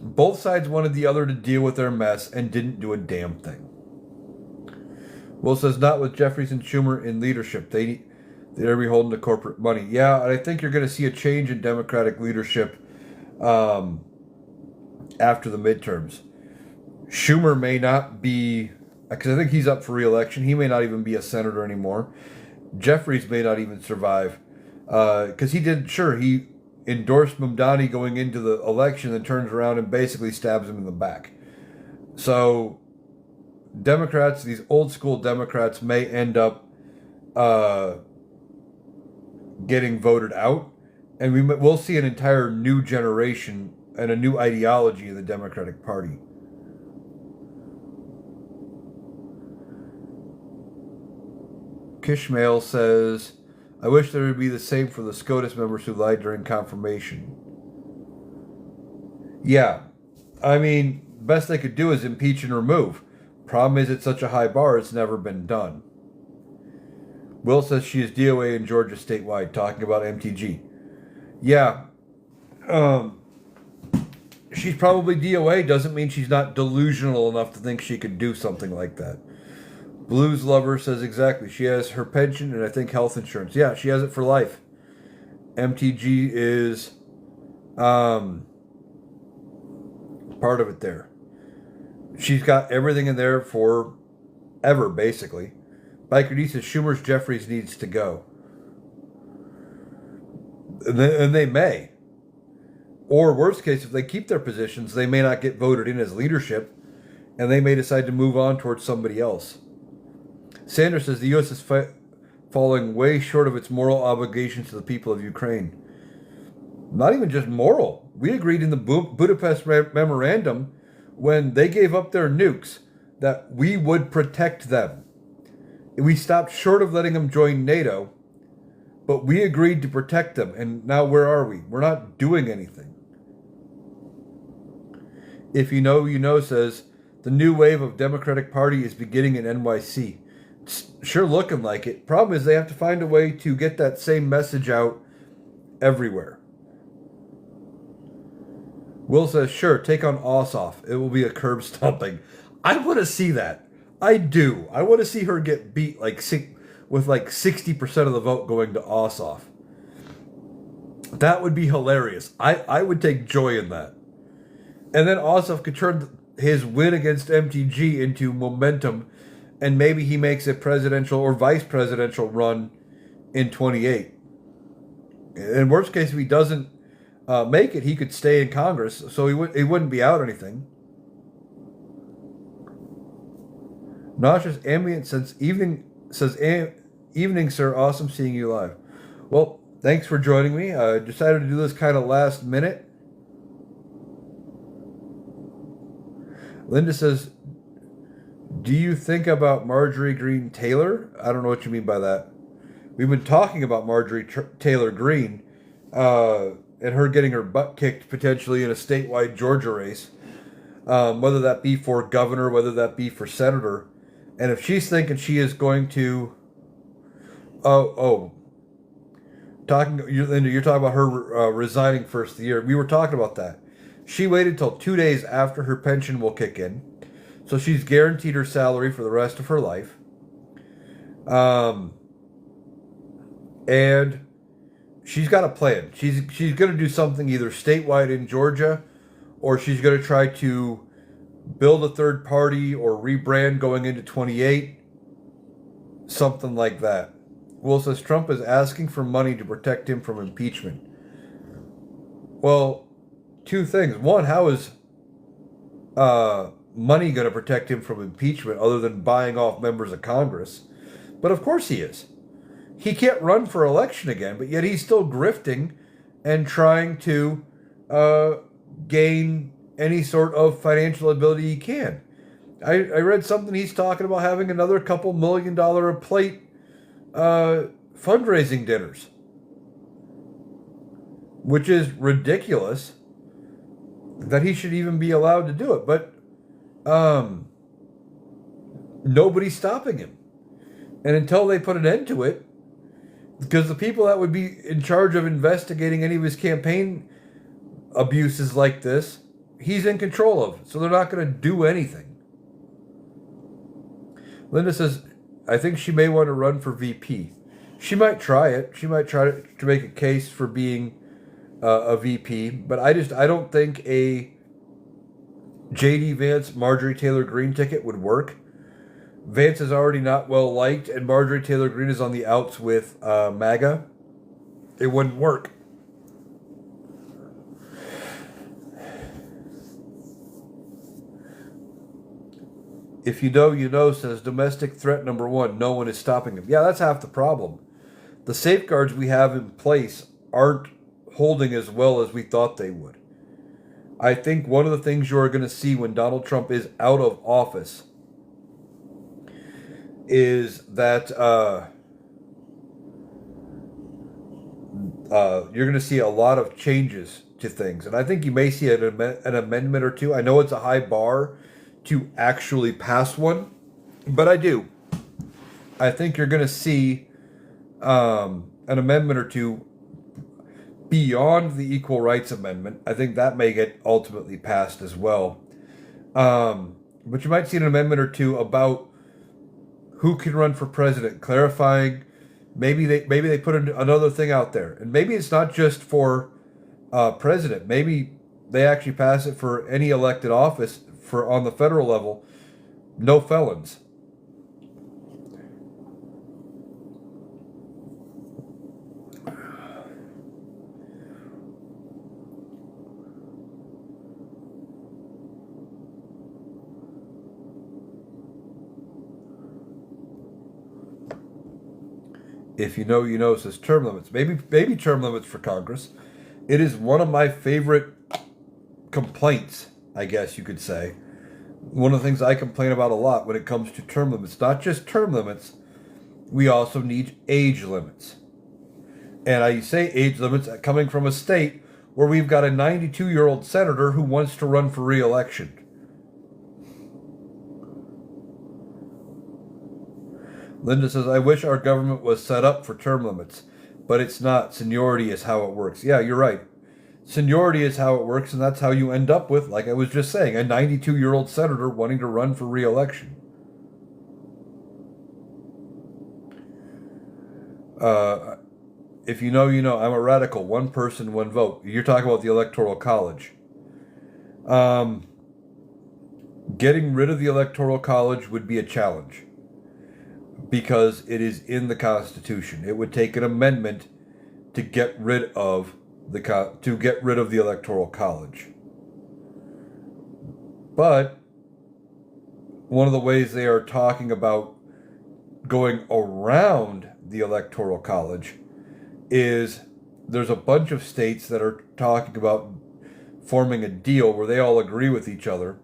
Both sides wanted the other to deal with their mess and didn't do a damn thing. Will says, not with Jeffries and Schumer in leadership. They're beholden to corporate money. Yeah, and I think you're going to see a change in Democratic leadership after the midterms. Schumer may not be, because I think he's up for re-election. He may not even be a senator anymore. Jeffries may not even survive. Because he endorsed Mamdani going into the election and turns around and basically stabs him in the back. So Democrats, these old school Democrats, may end up getting voted out, and we'll see an entire new generation and a new ideology in the Democratic Party. Kishmael says, I wish there would be the same for the SCOTUS members who lied during confirmation. Yeah, I mean, best they could do is impeach and remove. Problem is, it's such a high bar, it's never been done. Will says she is DOA in Georgia statewide, talking about MTG. Yeah, she's probably DOA, doesn't mean she's not delusional enough to think she could do something like that. Blues Lover says exactly. She has her pension and I think health insurance. Yeah, she has it for life. MTG is part of it there. She's got everything in there for ever, basically. Biker D says Schumer's Jeffries needs to go. And they may. Or worst case, if they keep their positions, they may not get voted in as leadership, and they may decide to move on towards somebody else. Sanders says the U.S. is falling way short of its moral obligations to the people of Ukraine. Not even just moral. We agreed in the Budapest Memorandum when they gave up their nukes that we would protect them. We stopped short of letting them join NATO, but we agreed to protect them. And now where are we? We're not doing anything. If you know, you know says the new wave of Democratic Party is beginning in NYC. It's sure looking like it. Problem is they have to find a way to get that same message out everywhere. Will says, sure, take on Ossoff. It will be a curb stomping. I want to see that. I do. I want to see her get beat with 60% of the vote going to Ossoff. That would be hilarious. I would take joy in that. And then Ossoff could turn his win against MTG into momentum, and maybe he makes a presidential or vice presidential run in 28. In worst case, if he doesn't make it, he could stay in Congress, so he wouldn't be out anything. Nauseous ambient since evening says evening, sir. Awesome seeing you live. Well, thanks for joining me. I decided to do this kind of last minute. Linda says, do you think about Marjorie Greene Taylor? I don't know what you mean by that. We've been talking about Marjorie Taylor Greene and her getting her butt kicked potentially in a statewide Georgia race, whether that be for governor, whether that be for senator. And if she's thinking she is going to, Linda, you're talking about her resigning first of the year. We were talking about that. She waited till 2 days after her pension will kick in, so she's guaranteed her salary for the rest of her life. And she's got a plan. She's going to do something either statewide in Georgia, or she's going to try to build a third party or rebrand going into 28. Something like that. Will says Trump is asking for money to protect him from impeachment. Well, two things. One, how is money going to protect him from impeachment other than buying off members of Congress? But of course he is. He can't run for election again, but yet he's still grifting and trying to gain any sort of financial ability he can. I read something he's talking about having another couple $1 million a plate fundraising dinners, which is ridiculous that he should even be allowed to do it. But nobody's stopping him. And until they put an end to it, because the people that would be in charge of investigating any of his campaign abuses like this, he's in control of. So they're not going to do anything. Linda says, I think she may want to run for VP. She might try it. She might try to make a case for being a VP. But I don't think a J.D. Vance, Marjorie Taylor Greene ticket would work. Vance is already not well liked, and Marjorie Taylor Greene is on the outs with MAGA. It wouldn't work. If you know, you know, says domestic threat number one. No one is stopping him. Yeah, that's half the problem. The safeguards we have in place aren't holding as well as we thought they would. I think one of the things you're going to see when Donald Trump is out of office is that you're going to see a lot of changes to things. And I think you may see an amendment or two. I know it's a high bar to actually pass one, but I do. I think you're going to see an amendment or two beyond the Equal Rights Amendment. I think that may get ultimately passed as well. But you might see an amendment or two about who can run for president, clarifying. Maybe they put another thing out there, and maybe it's not just for president. Maybe they actually pass it for any elected office for on the federal level. No felons. If you know, you know, says term limits. Maybe term limits for Congress. It is one of my favorite complaints, I guess you could say. One of the things I complain about a lot when it comes to term limits. Not just term limits, we also need age limits. And I say age limits coming from a state where we've got a 92-year-old senator who wants to run for re-election. Linda says, I wish our government was set up for term limits, but it's not. Seniority is how it works. Yeah, you're right. Seniority is how it works, and that's how you end up with, like I was just saying, a 92-year-old senator wanting to run for re-election. If you know, you know. I'm a radical. One person, one vote. You're talking about the Electoral College. Getting rid of the Electoral College would be a challenge because it is in the Constitution. It would take an amendment to get rid of the Electoral College. But one of the ways they are talking about going around the Electoral College is there's a bunch of states that are talking about forming a deal where they all agree with each other.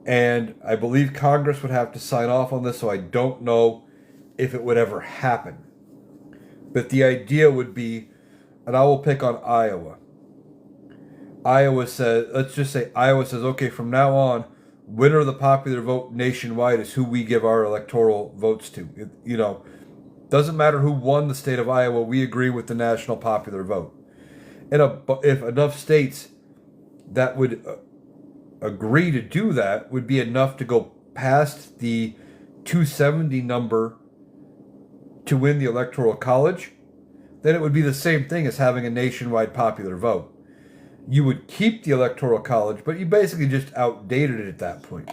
And I believe Congress would have to sign off on this, so I don't know if it would ever happen. But the idea would be, and I will pick on Iowa. Iowa says, let's just say Iowa says, okay, from now on, winner of the popular vote nationwide is who we give our electoral votes to. Doesn't matter who won the state of Iowa, we agree with the national popular vote. And if enough states that would agree to do that would be enough to go past the 270 number to win the Electoral College, then it would be the same thing as having a nationwide popular vote. You would keep the Electoral College, but you basically just outdated it at that point.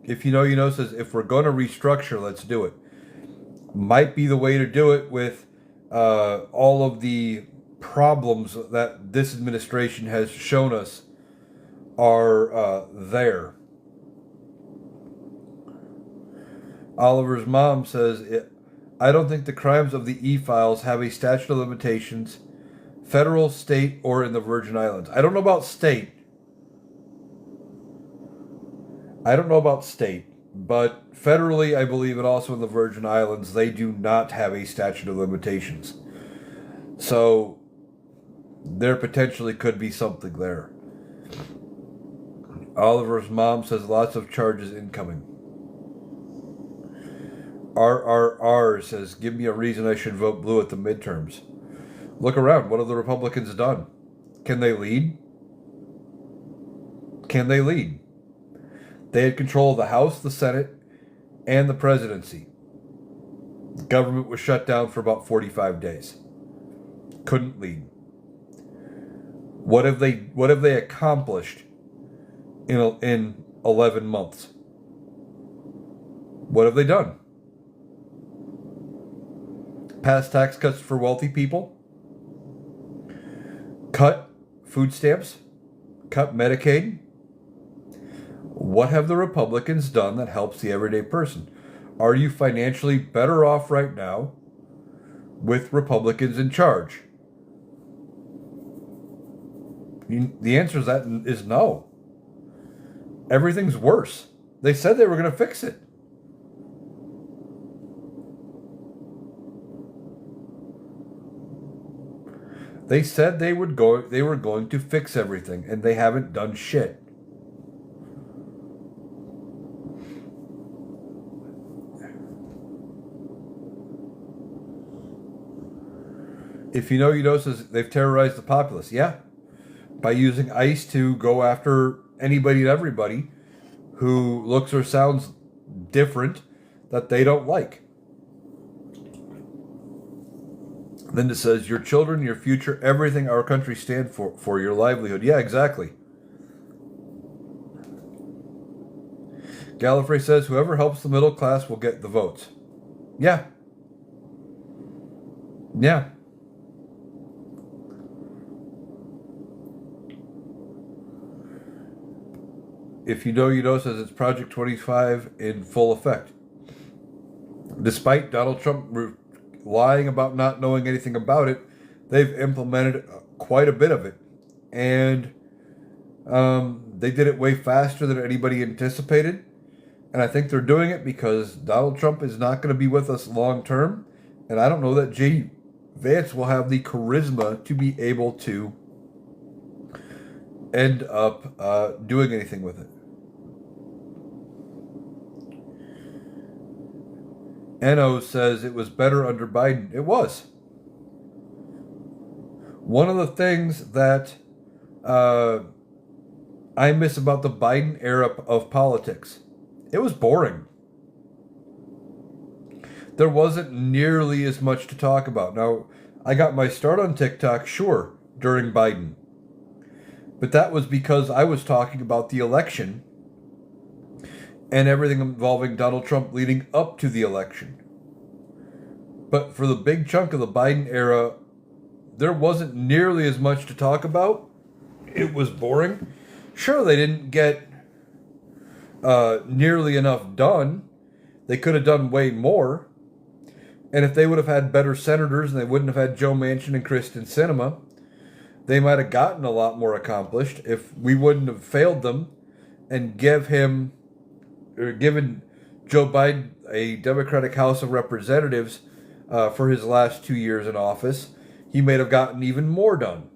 If you know, you know says, if we're going to restructure, let's do it. Might be the way to do it with all of the problems that this administration has shown us are there. Oliver's mom says, I don't think the crimes of the e-files have a statute of limitations, federal, state, or in the Virgin Islands. I don't know about state. But federally, I believe, and also in the Virgin Islands, they do not have a statute of limitations. So there potentially could be something there. Oliver's mom says lots of charges incoming. RRR says, give me a reason I should vote blue at the midterms. Look around. What have the Republicans done? Can they lead? They had control of the House, the Senate, and the presidency. The government was shut down for about 45 days. Couldn't lead. What have they accomplished in 11 months? What have they done? Pass tax cuts for wealthy people? Cut food stamps? Cut Medicaid? What have the Republicans done that helps the everyday person? Are you financially better off right now with Republicans in charge? The answer to that is no. Everything's worse. They said they were going to fix it. They said they were going to fix everything, and they haven't done shit. If you know, you know says they've terrorized the populace. Yeah. By using ICE to go after anybody and everybody who looks or sounds different that they don't like. Linda says, your children, your future, everything our country stands for your livelihood. Yeah, exactly. Gallifrey says, whoever helps the middle class will get the votes. Yeah. Yeah. If you know, you know says it's Project 25 in full effect. Despite Donald Trump lying about not knowing anything about it, they've implemented quite a bit of it. And they did it way faster than anybody anticipated. And I think they're doing it because Donald Trump is not going to be with us long term. And I don't know that J. Vance will have the charisma to be able to end up doing anything with it. Eno says it was better under Biden. It was. One of the things that I miss about the Biden era of politics, it was boring. There wasn't nearly as much to talk about. Now, I got my start on TikTok, sure, during Biden. But that was because I was talking about the election and everything involving Donald Trump leading up to the election. But for the big chunk of the Biden era, there wasn't nearly as much to talk about. It was boring. Sure, they didn't get nearly enough done. They could have done way more. And if they would have had better senators and they wouldn't have had Joe Manchin and Kristen Sinema, they might have gotten a lot more accomplished if we wouldn't have failed them and given Joe Biden a Democratic House of Representatives for his last 2 years in office. He may have gotten even more done.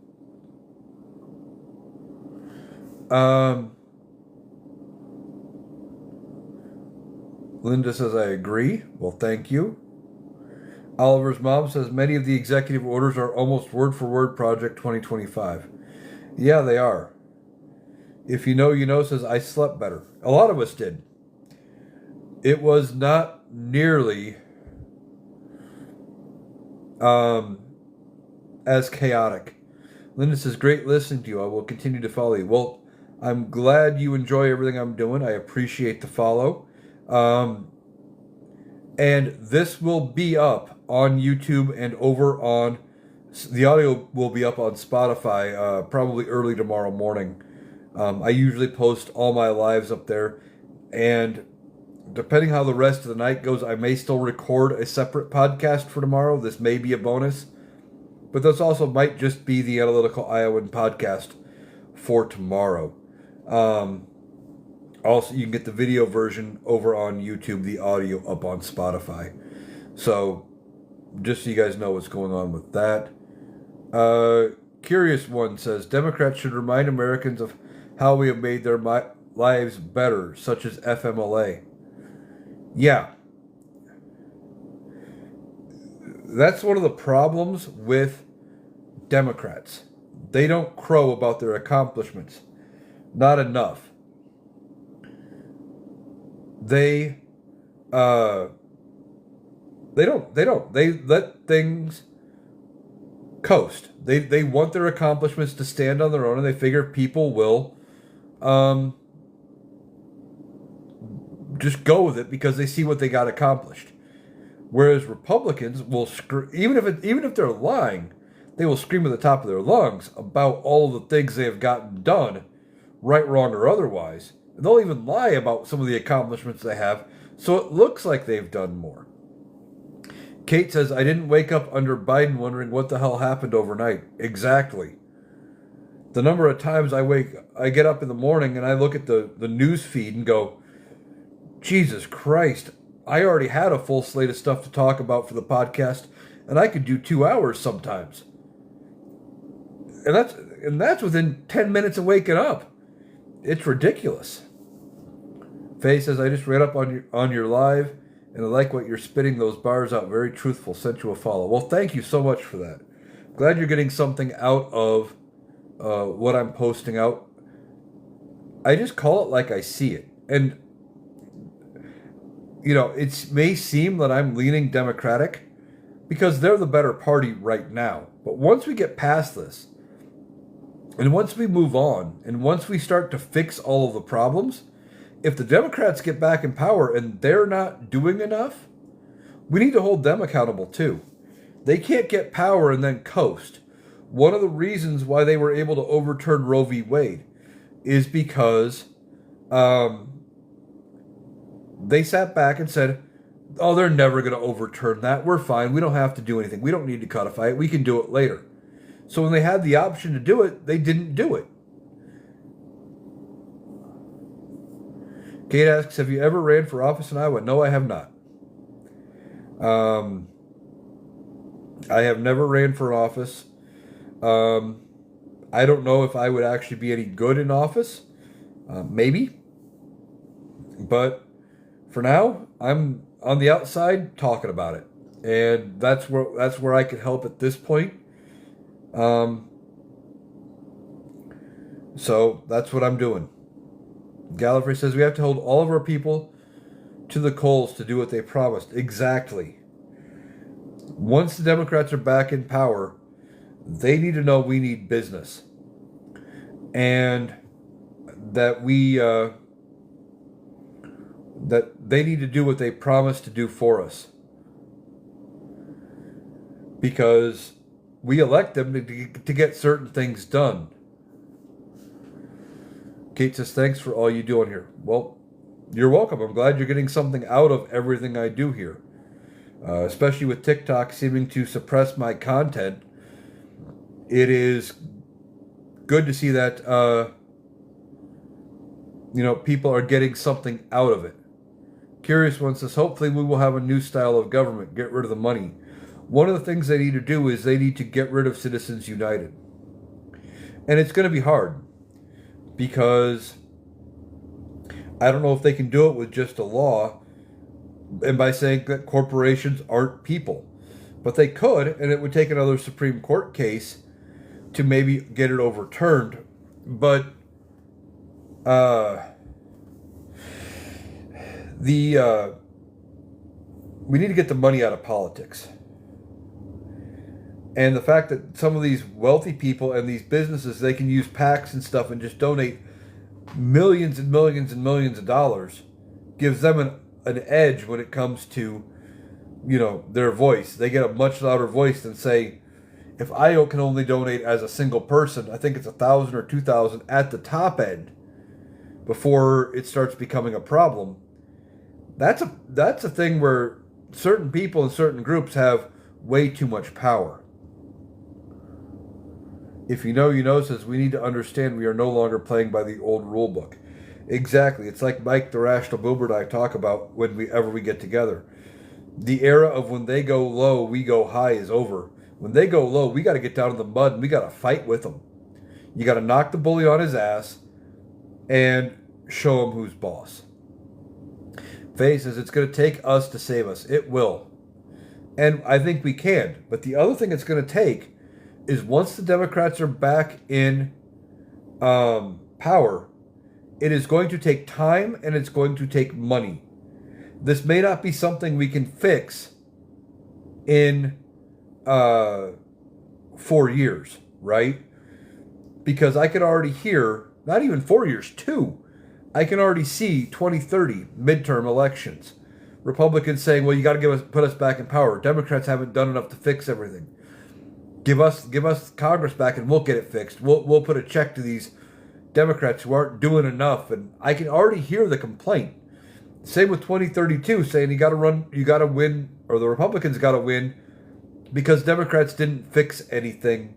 Linda says, I agree. Well, thank you. Oliver's mom says many of the executive orders are almost word for word Project 2025. Yeah, they are. If you know, you know says I slept better. A lot of us did. It was not nearly as chaotic. Linda says, great listening to you. I will continue to follow you. Well, I'm glad you enjoy everything I'm doing. I appreciate the follow. And this will be up on YouTube and over on... The audio will be up on Spotify probably early tomorrow morning. I usually post all my lives up there. And depending how the rest of the night goes, I may still record a separate podcast for tomorrow. This may be a bonus. But this also might just be the Analytical Iowan podcast for tomorrow. Also, you can get the video version over on YouTube, the audio up on Spotify. So, just so you guys know what's going on with that. Curious One says, Democrats should remind Americans of how we have made their lives better, such as FMLA. Yeah. That's one of the problems with Democrats. They don't crow about their accomplishments. Not enough. They don't. They let things coast. They want their accomplishments to stand on their own, and they figure people will just go with it because they see what they got accomplished. Whereas Republicans will even if they're lying, they will scream at the top of their lungs about all of the things they have gotten done, right, wrong, or otherwise. And they'll even lie about some of the accomplishments they have, so it looks like they've done more. Kate says, I didn't wake up under Biden wondering what the hell happened overnight. Exactly. The number of times I get up in the morning and I look at the news feed and go, Jesus Christ, I already had a full slate of stuff to talk about for the podcast, and I could do 2 hours sometimes. And that's within 10 minutes of waking up. It's ridiculous. Faye says, I just read up on your live, and I like what you're spitting those bars out. Very truthful. Sent you a follow. Well, thank you so much for that. Glad you're getting something out of what I'm posting out. I just call it like I see it. And, you know, it may seem that I'm leaning Democratic because they're the better party right now. But once we get past this, and once we move on, and once we start to fix all of the problems, if the Democrats get back in power and they're not doing enough, we need to hold them accountable too. They can't get power and then coast. One of the reasons why they were able to overturn Roe v. Wade is because They sat back and said, oh, they're never going to overturn that. We're fine. We don't have to do anything. We don't need to codify it. We can do it later. So when they had the option to do it, they didn't do it. Kate asks, have you ever ran for office in Iowa? No, I have not. I have never ran for office. I don't know if I would actually be any good in office. Maybe. But for now, I'm on the outside talking about it. And that's where I could help at this point. So that's what I'm doing. Gallifrey says we have to hold all of our people to the coals to do what they promised. Exactly. Once the Democrats are back in power, they need to know we need business. And that that they need to do what they promised to do for us. Because we elect them to get certain things done. Kate says, thanks for all you do on here. Well, you're welcome. I'm glad you're getting something out of everything I do here. Especially with TikTok seeming to suppress my content. It is good to see that, people are getting something out of it. Curious One says, hopefully we will have a new style of government. Get rid of the money. One of the things they need to do is they need to get rid of Citizens United. And it's going to be hard. Because I don't know if they can do it with just a law and by saying that corporations aren't people. But they could, and it would take another Supreme Court case to maybe get it overturned. But we need to get the money out of politics. And the fact that some of these wealthy people and these businesses, they can use PACs and stuff and just donate millions and millions and millions of dollars gives them an edge when it comes to, their voice. They get a much louder voice than, say, if I can only donate as a single person, I think it's 1,000 or 2,000 at the top end before it starts becoming a problem. That's a thing where certain people and certain groups have way too much power. If you know, says we need to understand we are no longer playing by the old rule book. Exactly. It's like Mike the Rational Boober and I talk about whenever we get together. The era of when they go low, we go high is over. When they go low, we got to get down in the mud and we got to fight with them. You got to knock the bully on his ass and show him who's boss. Faye says it's going to take us to save us. It will. And I think we can. But the other thing it's going to take is once the Democrats are back in power, it is going to take time and it's going to take money. This may not be something we can fix in 4 years, right? Because I could already hear, not even 4 years, 2. I can already see 2030 midterm elections. Republicans saying, well, you got to put us back in power. Democrats haven't done enough to fix everything. Give us Congress back and we'll get it fixed. We'll put a check to these Democrats who aren't doing enough. And I can already hear the complaint. Same with 2032, saying you got to win, or the Republicans got to win because Democrats didn't fix anything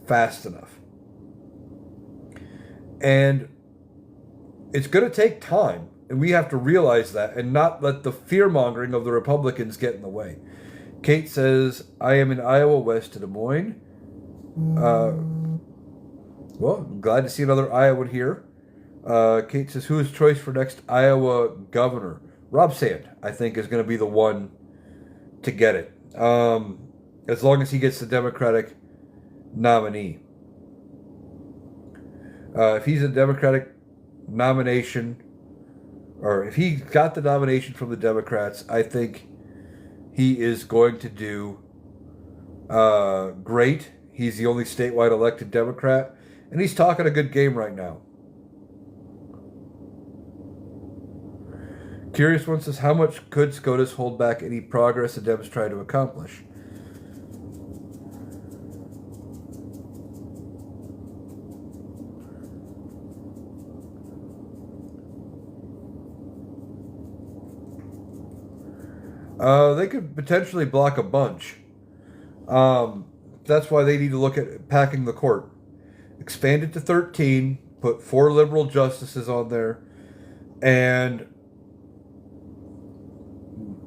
fast enough. And it's going to take time, and we have to realize that and not let the fear-mongering of the Republicans get in the way. Kate says, I am in Iowa West to Des Moines. Well, I'm glad to see another Iowan here. Kate says, who is choice for next Iowa governor? Rob Sand, I think, is going to be the one to get it. As long as he gets the Democratic nominee. If he's a Democratic nomination, or if he got the nomination from the Democrats, I think he is going to do great. He's the only statewide elected Democrat, and he's talking a good game right now. Curious One says, how much could SCOTUS hold back any progress the Dems try to accomplish? They could potentially block a bunch. That's why they need to look at packing the court. Expand it to 13, put 4 liberal justices on there, and,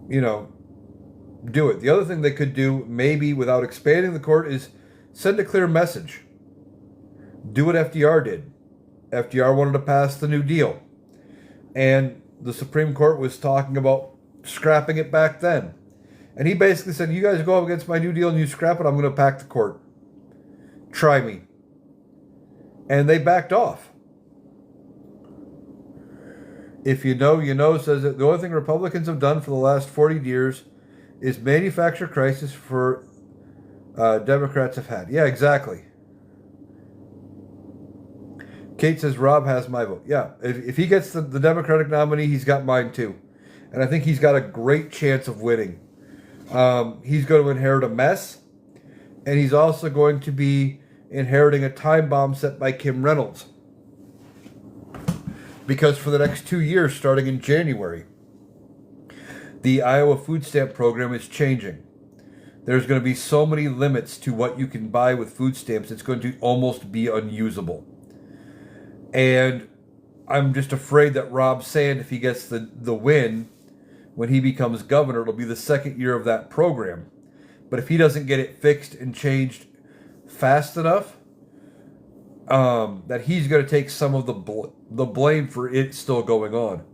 you know, do it. The other thing they could do, maybe without expanding the court, is send a clear message. Do what FDR did. FDR wanted to pass the New Deal, and the Supreme Court was talking about scrapping it back then. And he basically said, you guys go up against my New Deal and you scrap it, I'm going to pack the court. Try me. And they backed off. If you know, you know, says that the only thing Republicans have done for the last 40 years is manufacture crisis for Democrats have had. Yeah, exactly. Kate says Rob has my vote. Yeah, if he gets the Democratic nominee, he's got mine too. And I think he's got a great chance of winning. He's going to inherit a mess. And he's also going to be inheriting a time bomb set by Kim Reynolds. Because for the next 2 years, starting in January, the Iowa food stamp program is changing. There's going to be so many limits to what you can buy with food stamps, it's going to almost be unusable. And I'm just afraid that Rob Sand, if he gets the win, when he becomes governor, it'll be the second year of that program. But if he doesn't get it fixed and changed fast enough, that he's going to take some of the blame for it still going on.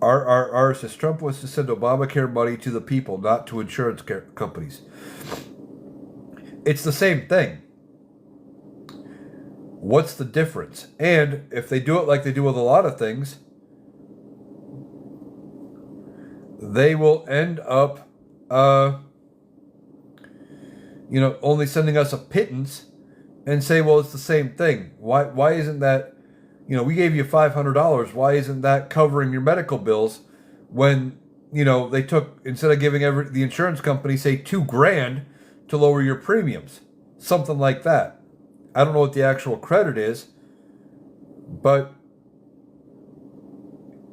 RRR says Trump wants to send Obamacare money to the people, not to insurance companies. It's the same thing. What's the difference? And if they do it like they do with a lot of things, they will end up, only sending us a pittance and say, well, it's the same thing. Why isn't that, we gave you $500. Why isn't that covering your medical bills when, they took, instead of giving the insurance company, say, $2,000 to lower your premiums? Something like that. I don't know what the actual credit is, but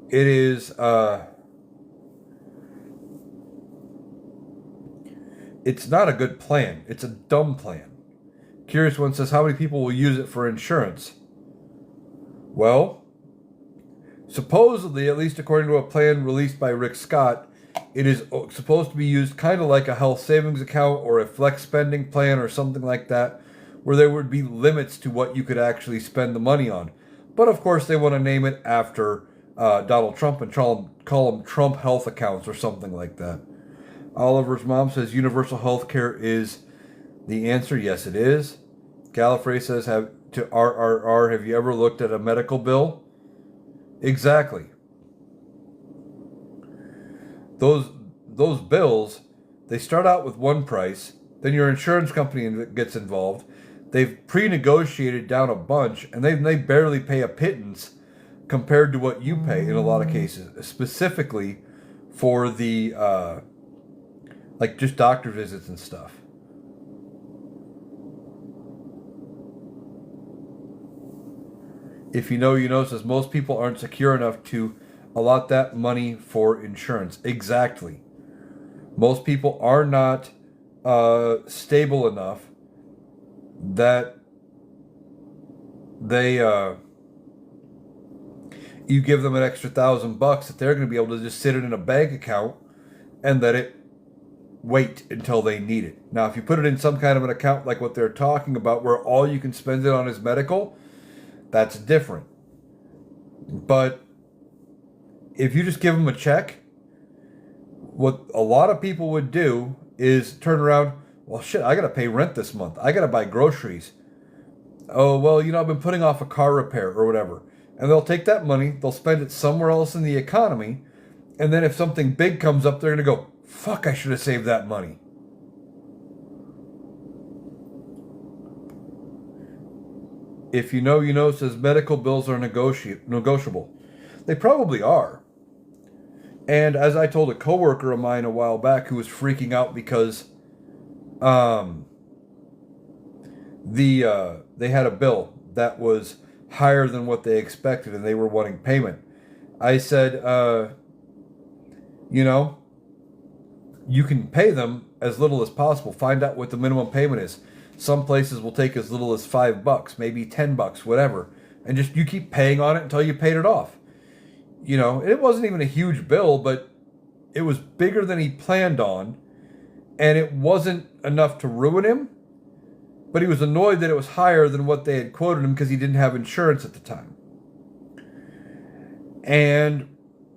it is, it's not a good plan. It's a dumb plan. Curious One says, how many people will use it for insurance? Well, supposedly, at least according to a plan released by Rick Scott, it is supposed to be used kind of like a health savings account or a flex spending plan or something like that, where there would be limits to what you could actually spend the money on. But of course, they want to name it after Donald Trump and call them Trump health accounts or something like that. Oliver's mom says universal health care is the answer. Yes, it is. Gallifrey says, to RRR, have you ever looked at a medical bill? Exactly. Those bills, they start out with one price, then your insurance company gets involved. They've pre-negotiated down a bunch, and they barely pay a pittance compared to what you pay in a lot of cases, specifically for the like just doctor visits and stuff. If you know, says most people aren't secure enough to allot that money for insurance. Exactly. Most people are not stable enough that they you give them an extra $1,000 that they're going to be able to just sit it in a bank account and let it wait until they need it. Now, if you put it in some kind of an account like what they're talking about, where all you can spend it on is medical, that's different. But if you just give them a check, what a lot of people would do is turn around, well, shit, I got to pay rent this month. I got to buy groceries. Oh, well, I've been putting off a car repair or whatever. And they'll take that money, they'll spend it somewhere else in the economy, and then if something big comes up, they're going to go, fuck, I should have saved that money. If you know, says medical bills are negotiable. They probably are. And as I told a coworker of mine a while back who was freaking out because they had a bill that was higher than what they expected and they were wanting payment. I said, you know, you can pay them as little as possible. Find out what the minimum payment is. Some places will take as little as $5, maybe $10, whatever. And just you keep paying on it until you paid it off. You know, it wasn't even a huge bill, but it was bigger than he planned on. And it wasn't enough to ruin him. But he was annoyed that it was higher than what they had quoted him because he didn't have insurance at the time. And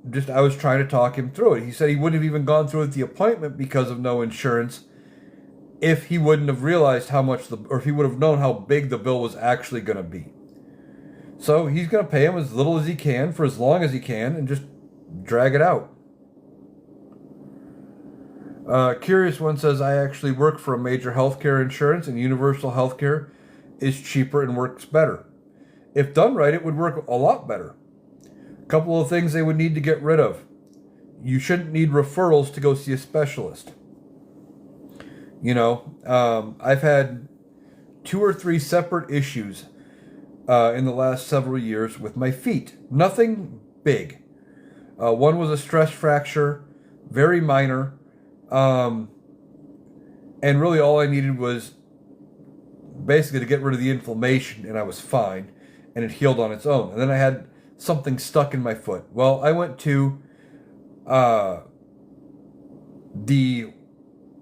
just I was trying to talk him through it. He said he wouldn't have even gone through with the appointment because of no insurance if he wouldn't have realized how much or if he would have known how big the bill was actually going to be. So he's going to pay him as little as he can for as long as he can and just drag it out. Curious One says, I actually work for a major healthcare insurance and universal healthcare is cheaper and works better. If done right, it would work a lot better. A couple of things they would need to get rid of. You shouldn't need referrals to go see a specialist. You know, I've had 2 or 3 separate issues in the last several years with my feet. Nothing big. One was a stress fracture, very minor. And really all I needed was basically to get rid of the inflammation and I was fine and it healed on its own. And then I had something stuck in my foot. Well, I went to the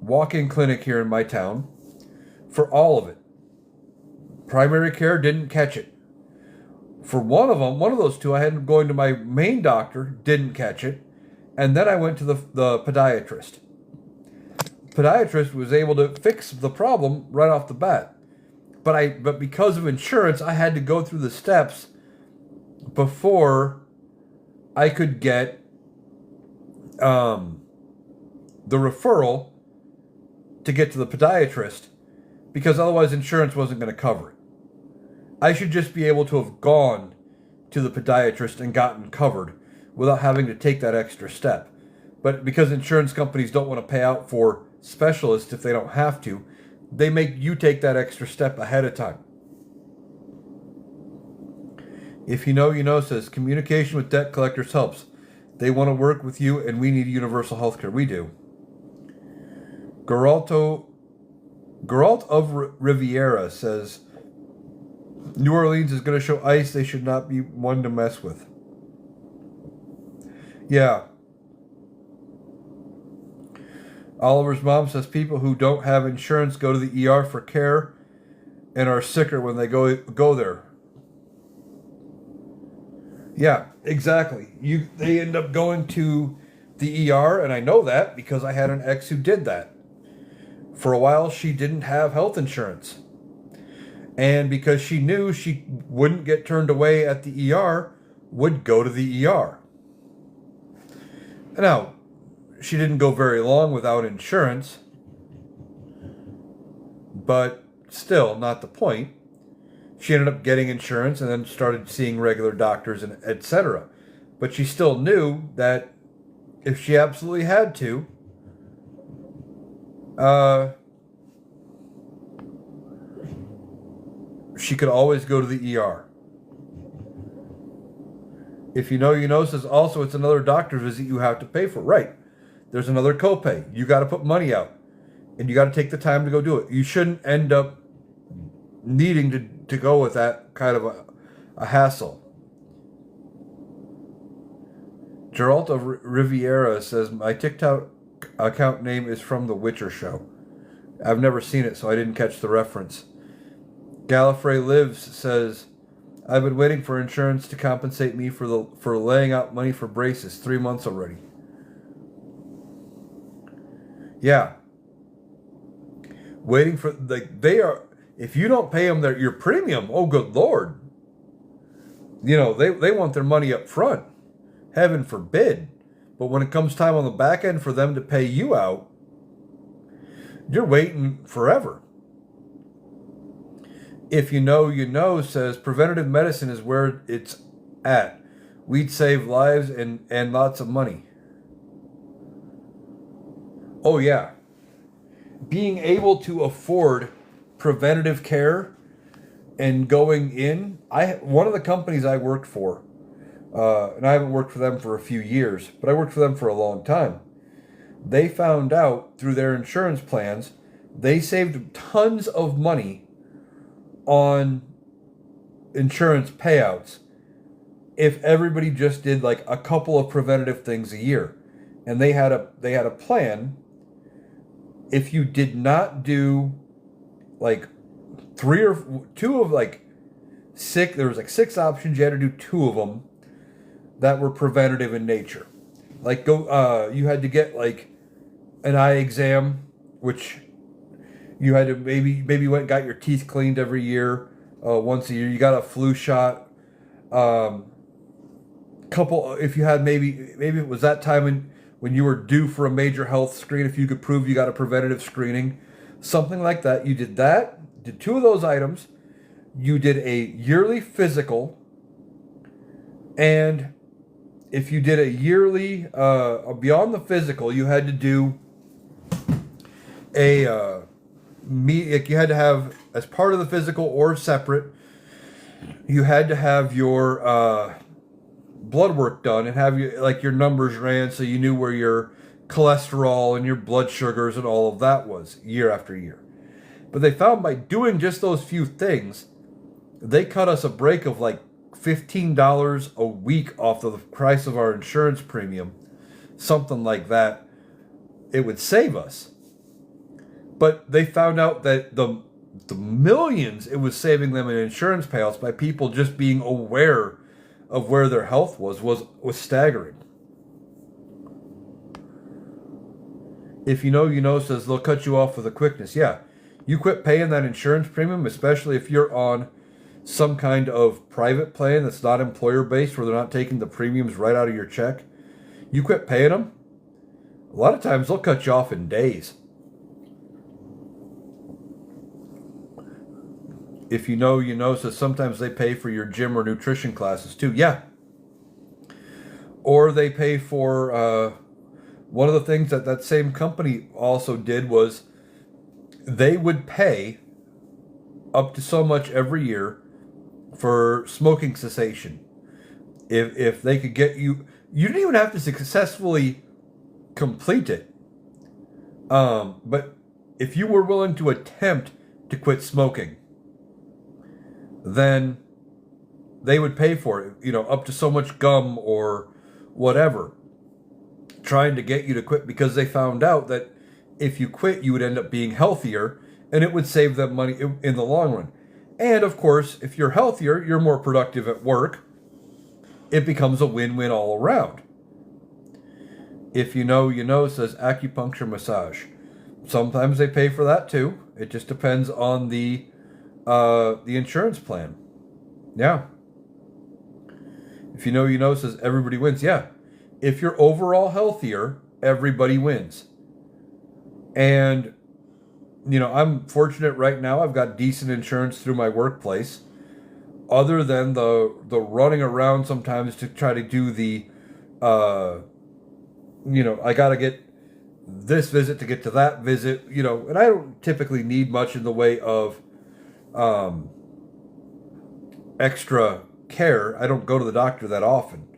walk-in clinic here in my town for all of it. Primary care didn't catch it. For one of those 2, I had going to my main doctor, didn't catch it. And then I went to the podiatrist. Podiatrist was able to fix the problem right off the bat. But because of insurance, I had to go through the steps before I could get the referral to get to the podiatrist, because otherwise insurance wasn't going to cover it. I should just be able to have gone to the podiatrist and gotten covered without having to take that extra step. But because insurance companies don't want to pay out for specialists if they don't have to, they make you take that extra step ahead of time. If you know, you know says, communication with debt collectors helps. They want to work with you and we need universal health care. We do. Geralt of Riviera says, New Orleans is going to show ice. They should not be one to mess with. Yeah. Oliver's mom says people who don't have insurance go to the ER for care and are sicker when they go there. Yeah, exactly. They end up going to the ER, and I know that because I had an ex who did that. For a while, she didn't have health insurance. And because she knew she wouldn't get turned away at the ER, would go to the ER. Now, she didn't go very long without insurance, but still, not the point. She ended up getting insurance and then started seeing regular doctors and etc. But she still knew that if she absolutely had to, she could always go to the ER. If you know, you know says also it's another doctor visit you have to pay for. Right. There's another copay. You got to put money out. And you got to take the time to go do it. You shouldn't end up needing to go with that kind of a hassle. Geralt of Riviera says, my TikTok account name is from The Witcher show. I've never seen it, so I didn't catch the reference. Gallifrey Lives says, I've been waiting for insurance to compensate me for laying out money for braces 3 months already. Yeah. Waiting for, they are, if you don't pay them your premium, oh good Lord. You know, they want their money up front. Heaven forbid. But when it comes time on the back end for them to pay you out, you're waiting forever. If you know, you know says preventative medicine is where it's at. We'd save lives and lots of money. Oh yeah. Being able to afford preventative care And going in, one of the companies I worked for, and I haven't worked for them for a few years, but I worked for them for a long time. They found out through their insurance plans, they saved tons of money on insurance payouts if everybody just did like a couple of preventative things a year. And they had a plan. If you did not do like three or two of like six, there was like six options, you had to do two of them that were preventative in nature. Like you had to get like an eye exam, which you had to maybe went and got your teeth cleaned every year, once a year. You got a flu shot. Couple, if you had maybe it was that time when you were due for a major health screen, if you could prove you got a preventative screening, something like that. You did that, did two of those items. You did a yearly physical, and if you did a yearly beyond the physical, you had to do a like you had to have, as part of the physical or separate, you had to have your blood work done and have your numbers ran so you knew where your cholesterol and your blood sugars and all of that was year after year. But they found by doing just those few things, they cut us a break of like $15 a week off of the price of our insurance premium, something like that. It would save us. But they found out that the millions it was saving them in insurance payouts by people just being aware of where their health was staggering. If you know, you know says they'll cut you off with a quickness. Yeah, you quit paying that insurance premium, especially if you're on some kind of private plan that's not employer based, where they're not taking the premiums right out of your check. You quit paying them, a lot of times they'll cut you off in days. If you know, you know says sometimes they pay for your gym or nutrition classes too. Yeah. Or they pay for, one of the things that same company also did was they would pay up to so much every year for smoking cessation. If they could get you didn't even have to successfully complete it. But if you were willing to attempt to quit smoking, then they would pay for it, up to so much gum or whatever, trying to get you to quit, because they found out that if you quit, you would end up being healthier, and it would save them money in the long run. And of course, if you're healthier, you're more productive at work. It becomes a win-win all around. If you know, you know says acupuncture massage. Sometimes they pay for that too. It just depends on the insurance plan. Yeah. If you know, you know says everybody wins. Yeah. If you're overall healthier, everybody wins. And, I'm fortunate right now. I've got decent insurance through my workplace. Other than the running around sometimes to try to do the, I got to get this visit to get to that visit, and I don't typically need much in the way of extra care. I don't go to the doctor that often.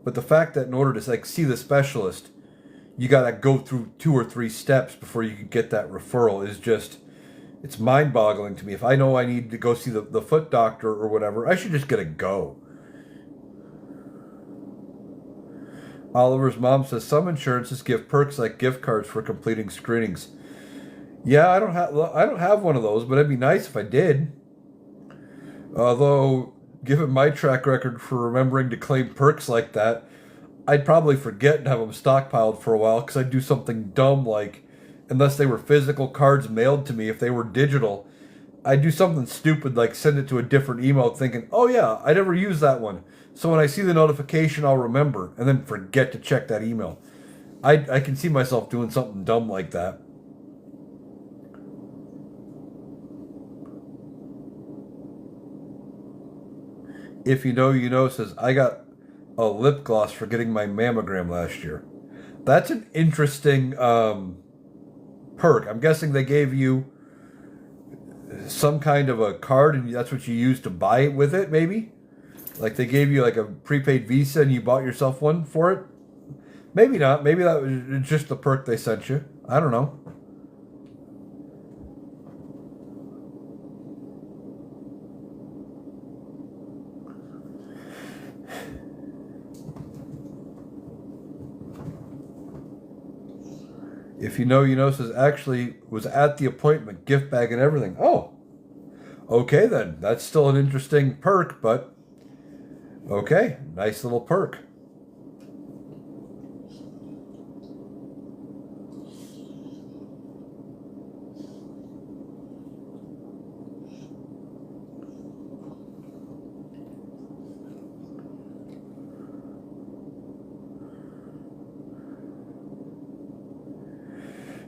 But the fact that in order to see the specialist, you got to go through 2 or 3 steps before you can get that referral is just, it's mind-boggling to me. If I know I need to go see the foot doctor or whatever, I should just get a go. Oliver's mom says some insurances give perks like gift cards for completing screenings. Yeah, I don't have one of those, but it'd be nice if I did. Although, given my track record for remembering to claim perks like that, I'd probably forget and have them stockpiled for a while, because I'd do something dumb like, unless they were physical cards mailed to me, if they were digital, I'd do something stupid like send it to a different email thinking, oh yeah, I never used that one. So when I see the notification, I'll remember, and then forget to check that email. I can see myself doing something dumb like that. If you know, you know says, I got a lip gloss for getting my mammogram last year. That's an interesting perk. I'm guessing they gave you some kind of a card, and that's what you use to buy it with it, maybe? Like they gave you like a prepaid Visa and you bought yourself one for it? Maybe not. Maybe that was just the perk they sent you. I don't know. If you know, says actually was at the appointment, gift bag and everything. Oh, okay then. That's still an interesting perk, but okay, nice little perk.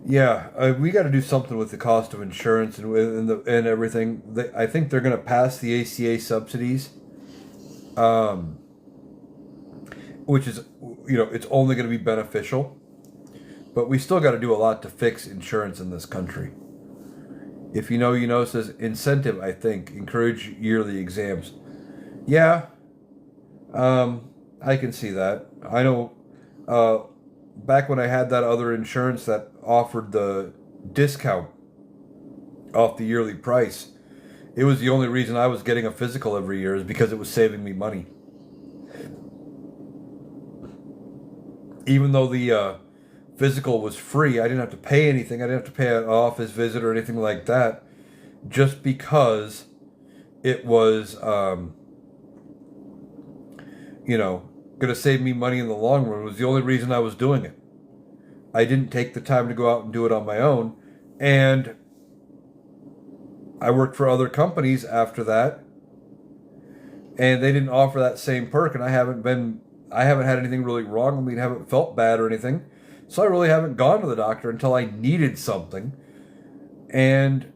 Yeah, we got to do something with the cost of insurance and everything. I think they're going to pass the ACA subsidies, um, which is it's only going to be beneficial. But we still got to do a lot to fix insurance in this country. If says incentive. I think encourage yearly exams. Yeah, I can see that. I know. Back when I had that other insurance that offered the discount off the yearly price, it was the only reason I was getting a physical every year is because it was saving me money. Even though the physical was free, I didn't have to pay anything. I didn't have to pay an office visit or anything like that, just because it was, going to save me money in the long run. It was the only reason I was doing it. I didn't take the time to go out and do it on my own. And I worked for other companies after that, and they didn't offer that same perk, and I haven't had anything really wrong. I mean, haven't felt bad or anything. So I really haven't gone to the doctor until I needed something. And,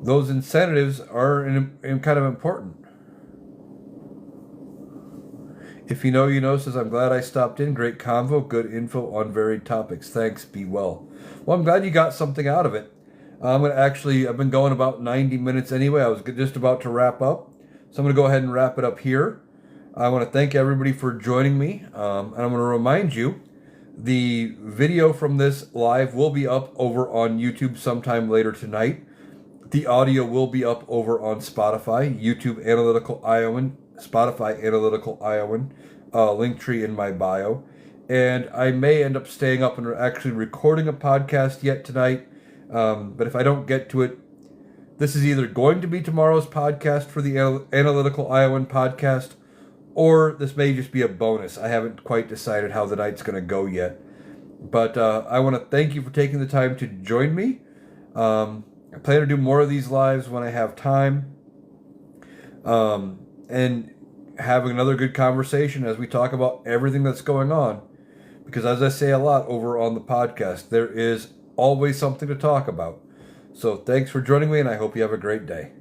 those incentives are kind of important. If says, I'm glad I stopped in. Great convo, good info on varied topics. Thanks, be well. Well, I'm glad you got something out of it. I've been going about 90 minutes anyway. I was just about to wrap up. So I'm going to go ahead and wrap it up here. I want to thank everybody for joining me. And I'm going to remind you, the video from this live will be up over on YouTube sometime later tonight. The audio will be up over on Spotify, YouTube Analytical Iowan, Spotify Analytical Iowan, link tree in my bio. And I may end up staying up and actually recording a podcast yet tonight. But if I don't get to it, this is either going to be tomorrow's podcast for the Analytical Iowan podcast, or this may just be a bonus. I haven't quite decided how the night's going to go yet. But I want to thank you for taking the time to join me. I plan to do more of these lives when I have time. And having another good conversation as we talk about everything that's going on. Because as I say a lot over on the podcast, there is always something to talk about. So thanks for joining me, and I hope you have a great day.